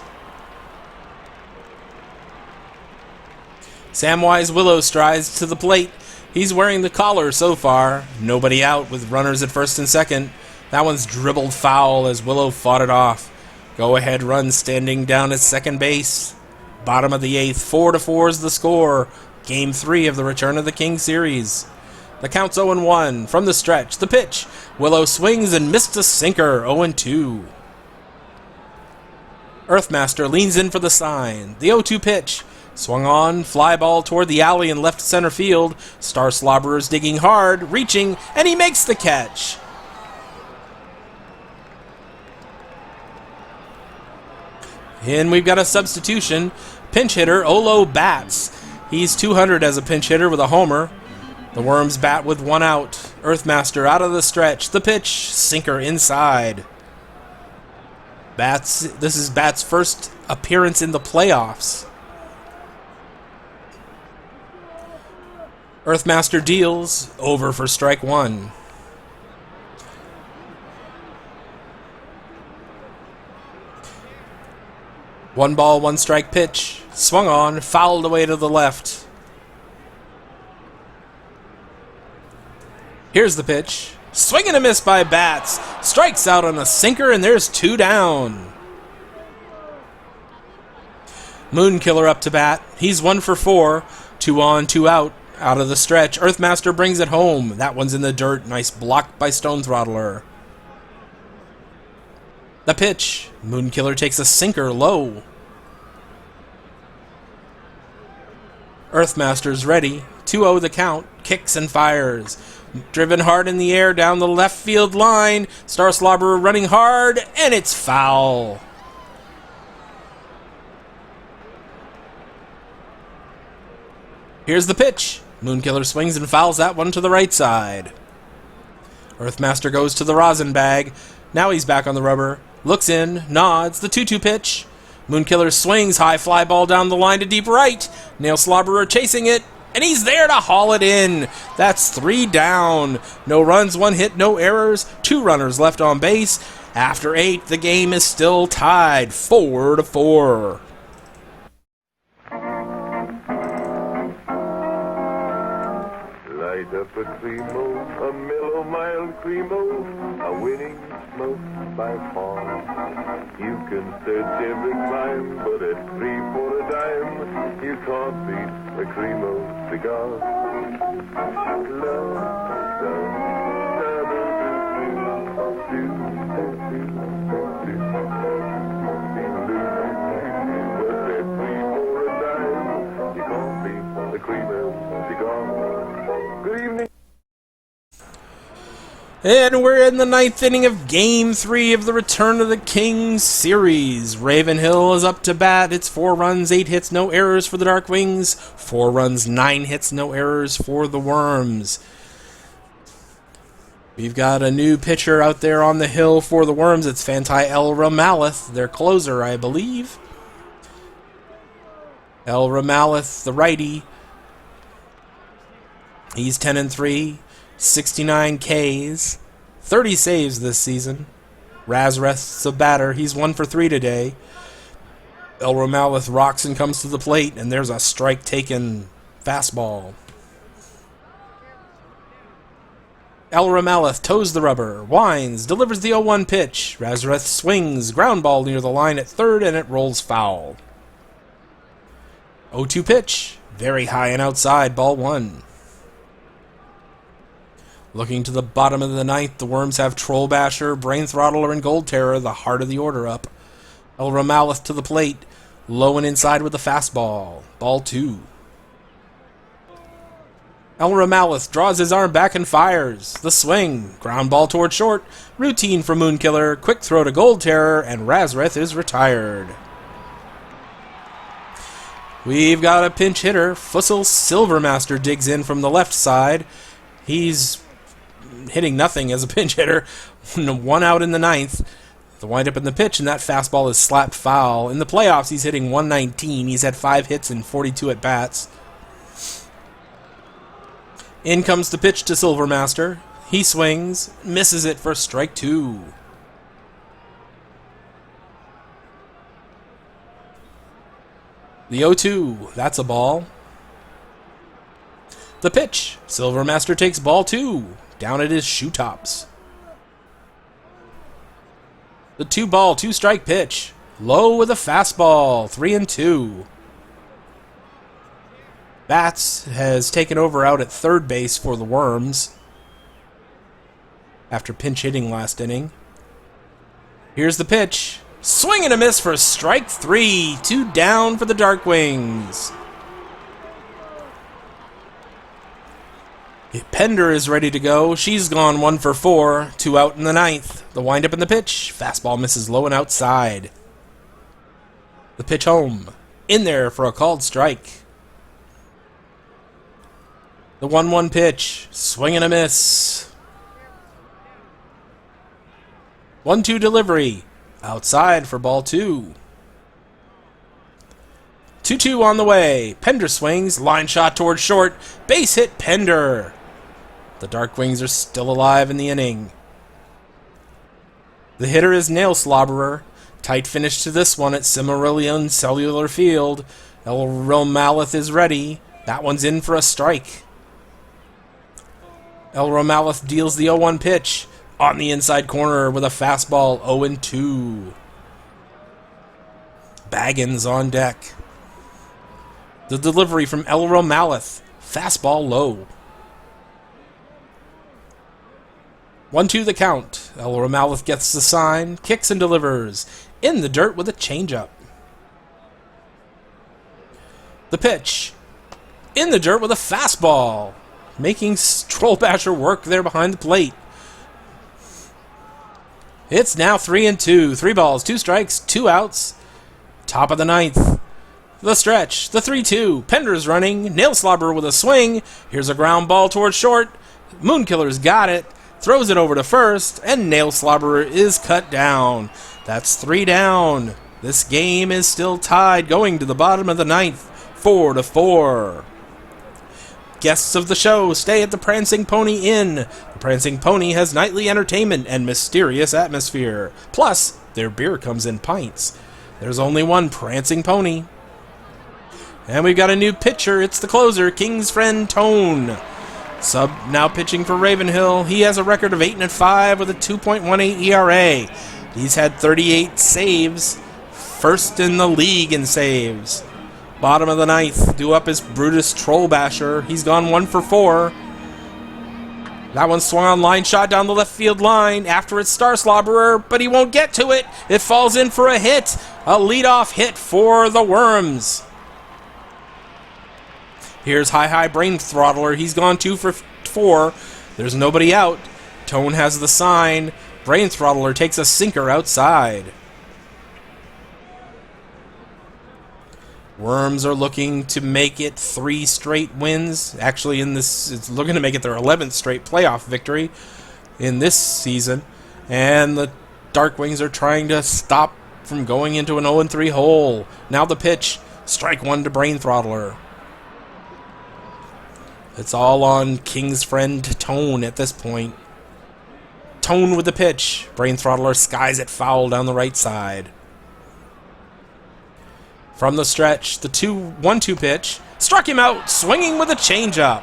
Samwise Willow strides to the plate. He's wearing the collar so far. Nobody out with runners at first and second. That one's dribbled foul as Willow fought it off. Go-ahead run standing down at second base. Bottom of the 8th, 4-4 is the score. Game 3 of the Return of the King series. The count's 0-1. From the stretch, the pitch. Willow swings and missed a sinker, 0-2. Earthmaster leans in for the sign. The 0-2 pitch. Swung on, fly ball toward the alley in left center field. Star Slobberer's digging hard, reaching, and he makes the catch. And we've got a substitution. Pinch hitter, Olo bats. He's 200 as a pinch hitter with a homer. The Wyrms bat with 1 out. Earthmaster out of the stretch. The pitch, sinker inside. This is Bat's first appearance in the playoffs. Earthmaster deals, over for strike 1. One ball, 1 strike pitch. Swung on, fouled away to the left. Here's the pitch. Swing and a miss by Bats. Strikes out on a sinker, and there's 2 down. Moonkiller up to bat. He's 1 for 4. 2 on, 2 out. Out of the stretch, Earthmaster brings it home. That one's in the dirt. Nice block by Stone Throttler. The pitch. Moonkiller takes a sinker low. Earthmaster's ready. 2-0 the count. Kicks and fires. Driven hard in the air down the left field line. Star Slobberer running hard, and it's foul. Here's the pitch. Moonkiller swings and fouls that one to the right side. Earthmaster goes to the rosin bag. Now he's back on the rubber. Looks in, nods, the 2-2 pitch. Moonkiller swings, high fly ball down the line to deep right. Nail Slobberer chasing it, and he's there to haul it in. That's 3 down. No runs, 1 hit, no errors, 2 runners left on base. After 8, the game is still tied, 4-4. Light up a Cremo, a mellow, mild Cremo, a winning smoke by far. You can search every clime, but at 3 for a dime, you can't beat a Cremo cigar. Good evening. And we're in the 9th inning of Game 3 of the Return of the King series. Ravenhill is up to bat. It's 4 runs, 8 hits, no errors for the Darkwings. 4 runs, 9 hits, no errors for the Wyrms. We've got a new pitcher out there on the hill for the Wyrms. It's Fantai El Ramalith, their closer, I believe. El Ramalith, the righty. He's 10-3. 69 Ks, 30 saves this season. Razreth's a batter. He's 1 for 3 today. El Ramalith rocks and comes to the plate, and there's a strike taken fastball. El Ramalith toes the rubber, winds, delivers the 0-1 pitch. Razreth swings, ground ball near the line at third, and it rolls foul. 0-2 pitch, very high and outside, ball 1. Looking to the bottom of the 9th, the Wyrms have Troll Basher, Brain Throttler, and Gold Terror, the heart of the order up. El Ramalith to the plate, low and inside with a fastball. Ball 2. El Ramalith draws his arm back and fires. The swing, ground ball toward short, routine for Moonkiller, quick throw to Gold Terror, and Razreth is retired. We've got a pinch hitter. Fussel Silvermaster digs in from the left side. He's hitting nothing as a pinch hitter. 1 out in the 9th. The windup in the pitch, and that fastball is slapped foul. In the playoffs, he's hitting 119. He's had 5 hits and 42 at-bats. In comes the pitch to Silvermaster. He swings, misses it for strike 2. The 0-2, that's a ball. The pitch, Silvermaster takes ball 2. Down at his shoe tops. The 2-ball, 2-strike pitch. Low with a fastball. 3-2. Bats has taken over out at third base for the Wyrms after pinch hitting last inning. Here's the pitch. Swing and a miss for strike 3. 2 down for the Darkwings. Pender is ready to go. She's gone 1 for 4. 2 out in the 9th. The windup in the pitch. Fastball misses low and outside. The pitch home. In there for a called strike. The 1-1 pitch. Swing and a miss. 1-2 delivery. Outside for ball 2. 2-2 on the way. Pender swings. Line shot towards short. Base hit Pender. The Darkwings are still alive in the inning. The hitter is Nail Slobberer. Tight finish to this one at Cimmerillion Cellular Field. El Ramalith is ready. That one's in for a strike. El Ramalith deals the 0-1 pitch. On the inside corner with a fastball, 0-2. Baggins on deck. The delivery from El Ramalith. Fastball low. 1-2 the count. El Ramalith gets the sign, kicks and delivers. In the dirt with a changeup. The pitch. In the dirt with a fastball. Making Trollbasher work there behind the plate. It's now 3-2. 3 balls, 2 strikes, 2 outs. Top of the 9th. The stretch. The 3-2. Pender's running. Nail Slobber with a swing. Here's a ground ball towards short. Moonkiller's got it. Throws it over to first. And Nail Slobber is cut down. That's 3 down. This game is still tied going to the bottom of the 9th. 4-4. Guests of the show stay at the Prancing Pony Inn. The Prancing Pony has nightly entertainment and mysterious atmosphere. Plus, their beer comes in pints. There's only one Prancing Pony. And we've got a new pitcher. It's the closer, King's friend Tone. Sub now pitching for Ravenhill. He has a record of 8-5 with a 2.18 ERA. He's had 38 saves. First in the league in saves. Bottom of the 9th, due up is Brutus Trollbasher. He's gone 1 for 4. That one swung on line shot down the left field line. After it's Star Slobberer, but he won't get to it. It falls in for a hit. A leadoff hit for the Wyrms. Here's High Brain Throttler. He's gone 2 for 4. There's nobody out. Tone has the sign. Brain Throttler takes a sinker outside. Wyrms are looking to make it 3 straight wins. Actually, it's looking to make it their 11th straight playoff victory in this season. And the Darkwings are trying to stop from going into an 0-3 hole. Now the pitch. Strike 1 to Brain Throttler. It's all on King's friend Tone at this point. Tone with the pitch. Brain Throttler skies it foul down the right side. From the stretch, the 1-2 pitch. Struck him out, swinging with a changeup.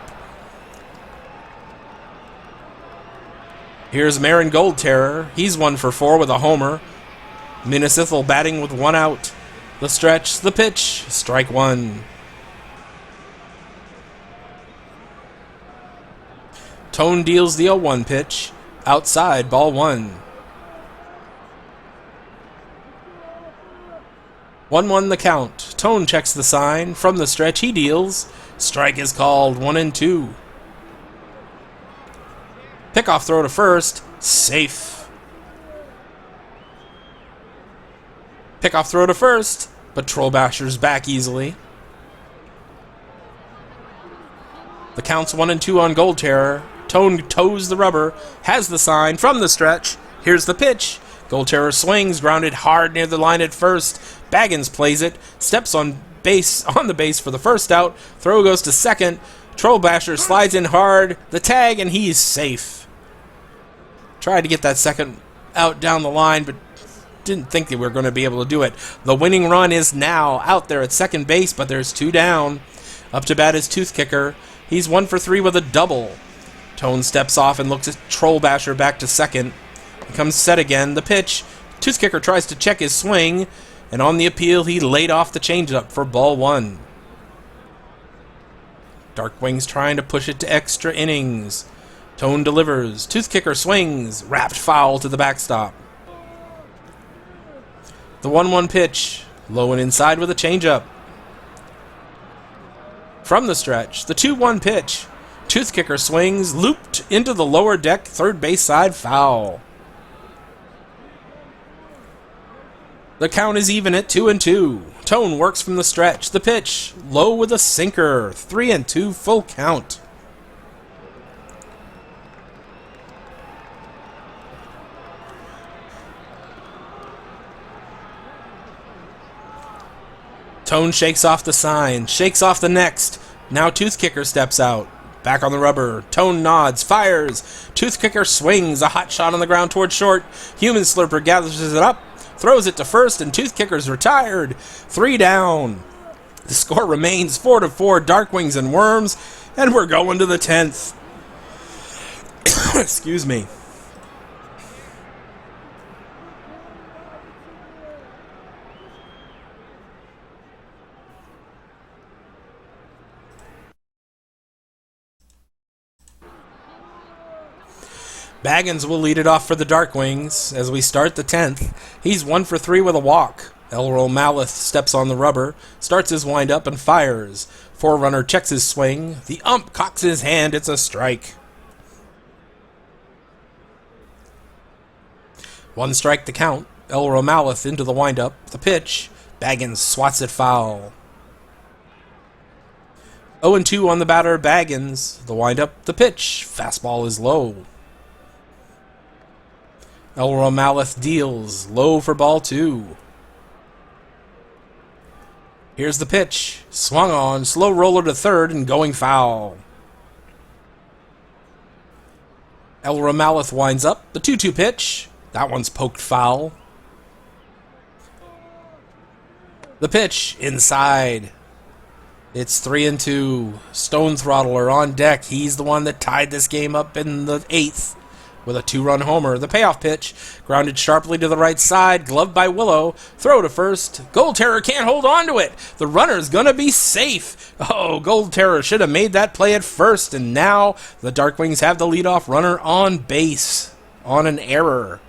Here's Marin Gold Terror. He's 1 for 4 with a homer. Minas Ithil batting with 1 out. The stretch, the pitch. Strike 1. Tone deals the 0-1 pitch. Outside, ball 1. 1-1 the count. Tone checks the sign. From the stretch, he deals. Strike is called. 1-2. Pickoff throw to first. Safe. Pickoff throw to first. But Trollbasher's back easily. The count's 1-2 on Gold Terror. Tone toes the rubber. Has the sign. From the stretch. Here's the pitch. Gold Terror swings, grounded hard near the line at first. Baggins plays it, steps on the base for the first out. Throw goes to second. Trollbasher slides in hard. The tag, and he's safe. Tried to get that second out down the line, but didn't think they were going to be able to do it. The winning run is now out there at second base, but there's 2 down. Up to bat is Tooth Kicker. He's 1 for 3 with a double. Tone steps off and looks at Trollbasher back to second. He comes set again. The pitch. Tooth Kicker tries to check his swing, and on the appeal, he laid off the changeup for ball 1. Darkwings trying to push it to extra innings. Tone delivers. Tooth Kicker swings. Wrapped foul to the backstop. The 1-1 pitch. Low and inside with a changeup. From the stretch, the 2-1 pitch. Tooth Kicker swings. Looped into the lower deck, third base side foul. The count is even at 2-2. Tone works from the stretch. The pitch, low with a sinker. 3-2 full count. Tone shakes off the sign, shakes off the next. Now Tooth Kicker steps out. Back on the rubber. Tone nods, fires. Tooth Kicker swings. A hot shot on the ground toward short. Human Slurper gathers it up. Throws it to first, and Tooth Kicker's retired. 3 down. The score remains 4-4, Darkwings and Wyrms, and we're going to the 10th. Excuse me. Baggins will lead it off for the Darkwings as we start the 10th. He's 1 for 3 with a walk. Elro Maleth steps on the rubber, starts his wind-up, and fires. Forerunner checks his swing. The ump cocks his hand. It's a strike. 1 strike to count. Elro Maleth into the wind-up. The pitch. Baggins swats it foul. 0-2 on the batter, Baggins. The wind-up, the pitch. Fastball is low. Elro Maleth deals. Low for ball 2. Here's the pitch. Swung on. Slow roller to third and going foul. Elro Maleth winds up. The 2-2 pitch. That one's poked foul. The pitch inside. It's 3-2. Stone Throttler on deck. He's the one that tied this game up in the 8th with a 2-run homer. The payoff pitch, grounded sharply to the right side, gloved by Willow. Throw to first. Gold Terror can't hold on to it. The runner's gonna be safe. Oh, Gold Terror should have made that play at first, and now the Darkwings have the leadoff runner on base on an error.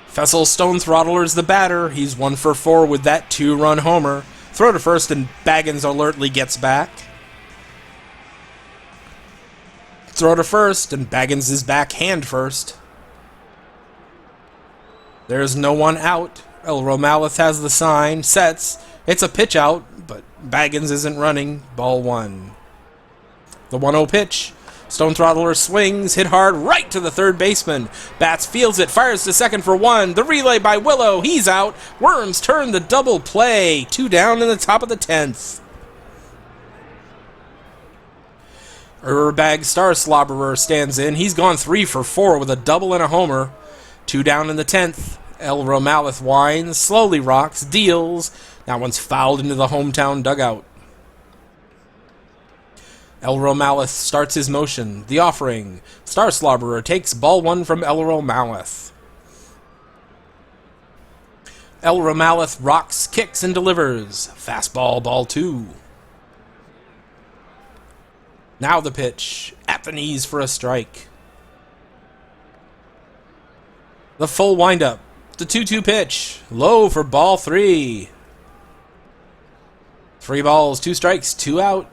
Fessel Stone Throttler's the batter. He's 1 for 4 with that 2-run homer. Throw to first, and Baggins alertly gets back. Throw to first, and Baggins is back hand first. There's no one out. Elro Maleth has the sign, sets. It's a pitch out, but Baggins isn't running. Ball 1. The 1-0 pitch. Stone Throttler swings, hit hard right to the third baseman. Bats fields it, fires to second for 1. The relay by Willow, he's out. Wyrms turn the double play. 2 down in the top of the 10th. Urbag Star Slobberer stands in. He's gone 3 for 4 with a double and a homer. 2 down in the 10th. Elro Maleth winds, slowly rocks, deals. That one's fouled into the hometown dugout. Elro Maleth starts his motion. The offering. Star Slobberer takes ball 1 from Elro Maleth. Elro Maleth rocks, kicks, and delivers. Fastball, ball 2. Now the pitch. At the knees for a strike. The full windup. The 2-2 pitch. Low for ball 3. 3 balls, 2 strikes, 2 out.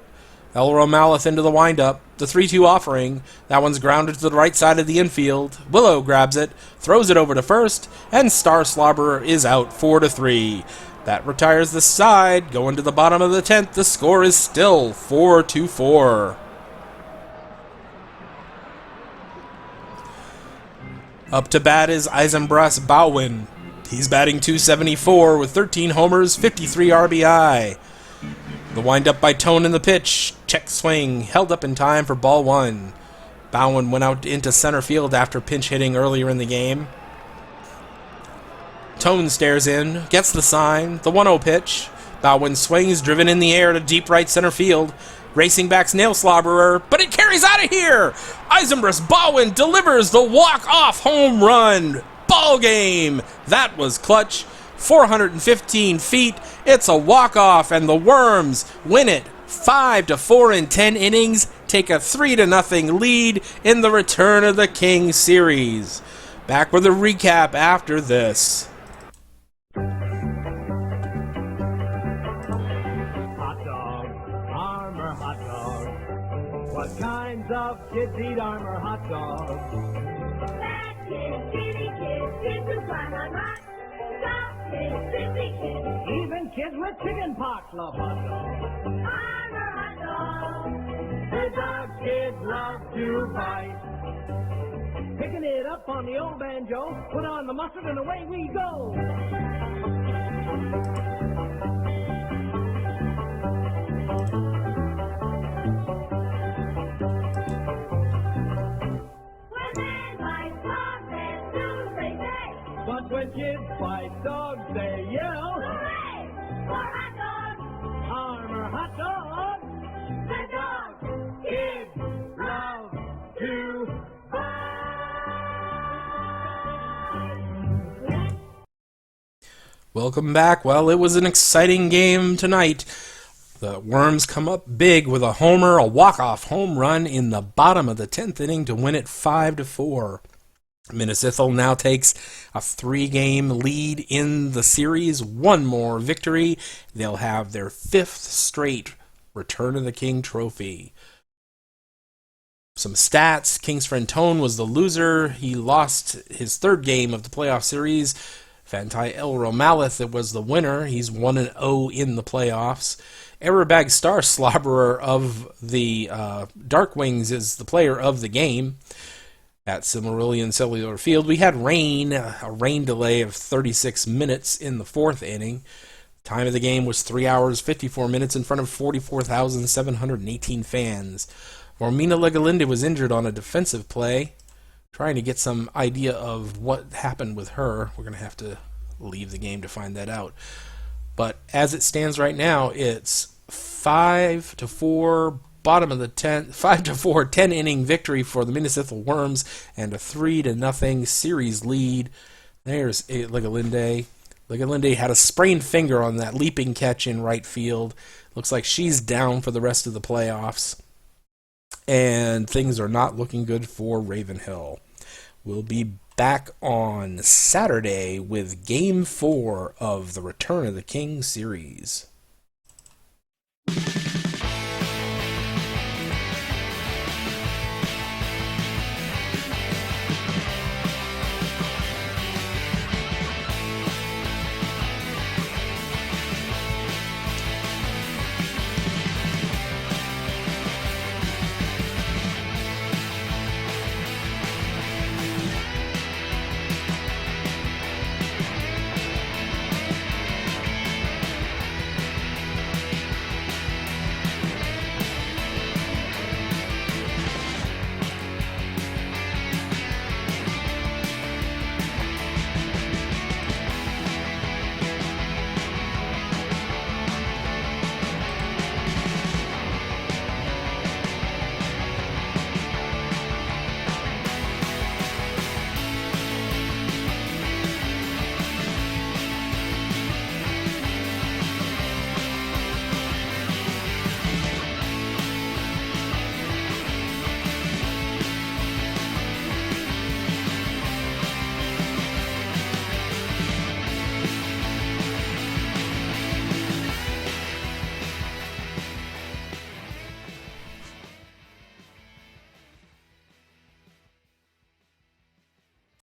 Elro Maleth into the windup. The 3-2 offering. That one's grounded to the right side of the infield. Willow grabs it, throws it over to first, and Star Slobberer is out 4-3. That retires the side. Going to the bottom of the 10th, the score is still 4-4. Up to bat is Eisenbras Bowin. He's batting .274 with 13 homers, 53 RBI. The windup by Tone in the pitch. Check swing. Held up in time for ball 1. Bowen went out into center field after pinch hitting earlier in the game. Tone stares in. Gets the sign. The 1-0 pitch. Bowen swings, driven in the air to deep right center field. Racing back's Nail Slobberer, but it carries out of here! Eisenbras Bowen delivers the walk-off home run. Ball game! That was clutch. 415 feet, it's a walk-off, and the Wyrms win it 5-4 in 10 innings, take a 3-0 lead in the Return of the King series. Back with a recap after this. Hot dog, Armour hot dog. What kinds of kids eat Armour hot dogs? Fat kids, skinny kids, kids who climb on rocks. Even kids with chicken pox love hot dogs. Armour hot dogs. The dog kids love to bite. Picking it up on the old banjo, put on the mustard and away we go. When men bite dogs, then do they say, But when kids bite dogs, they yell, hooray for hot dogs. Armour hot dogs. The dog Kids love to Welcome back. Well, it was an exciting game tonight. The Wyrms come up big with a homer, a walk-off home run in the bottom of the 10th inning to win it 5-4. Minas Ithil now takes a 3-game lead in the series. One more victory. They'll have their 5th straight Return of the King trophy. Some stats. King's friend Tone was the loser. He lost his 3rd game of the playoff series. Fantai El Romalith was the winner. He's 1-0 in the playoffs. Errorbag Star Slobberer of the Darkwings is the player of the game. At Silmarillion Cellular Field, we had rain, a rain delay of 36 minutes in the 4th inning. Time of the game was 3 hours, 54 minutes in front of 44,718 fans. Romina Legalinde was injured on a defensive play. Trying to get some idea of what happened with her. We're going to have to leave the game to find that out. But as it stands right now, it's 5-4, bottom of the 10th, 5-4, 10-inning victory for the Minas Ithil Wyrms and a 3-0 series lead. There's Legalinde. Legalinde had a sprained finger on that leaping catch in right field. Looks like she's down for the rest of the playoffs. And things are not looking good for Ravenhill. We'll be back on Saturday with Game 4 of the Return of the King series.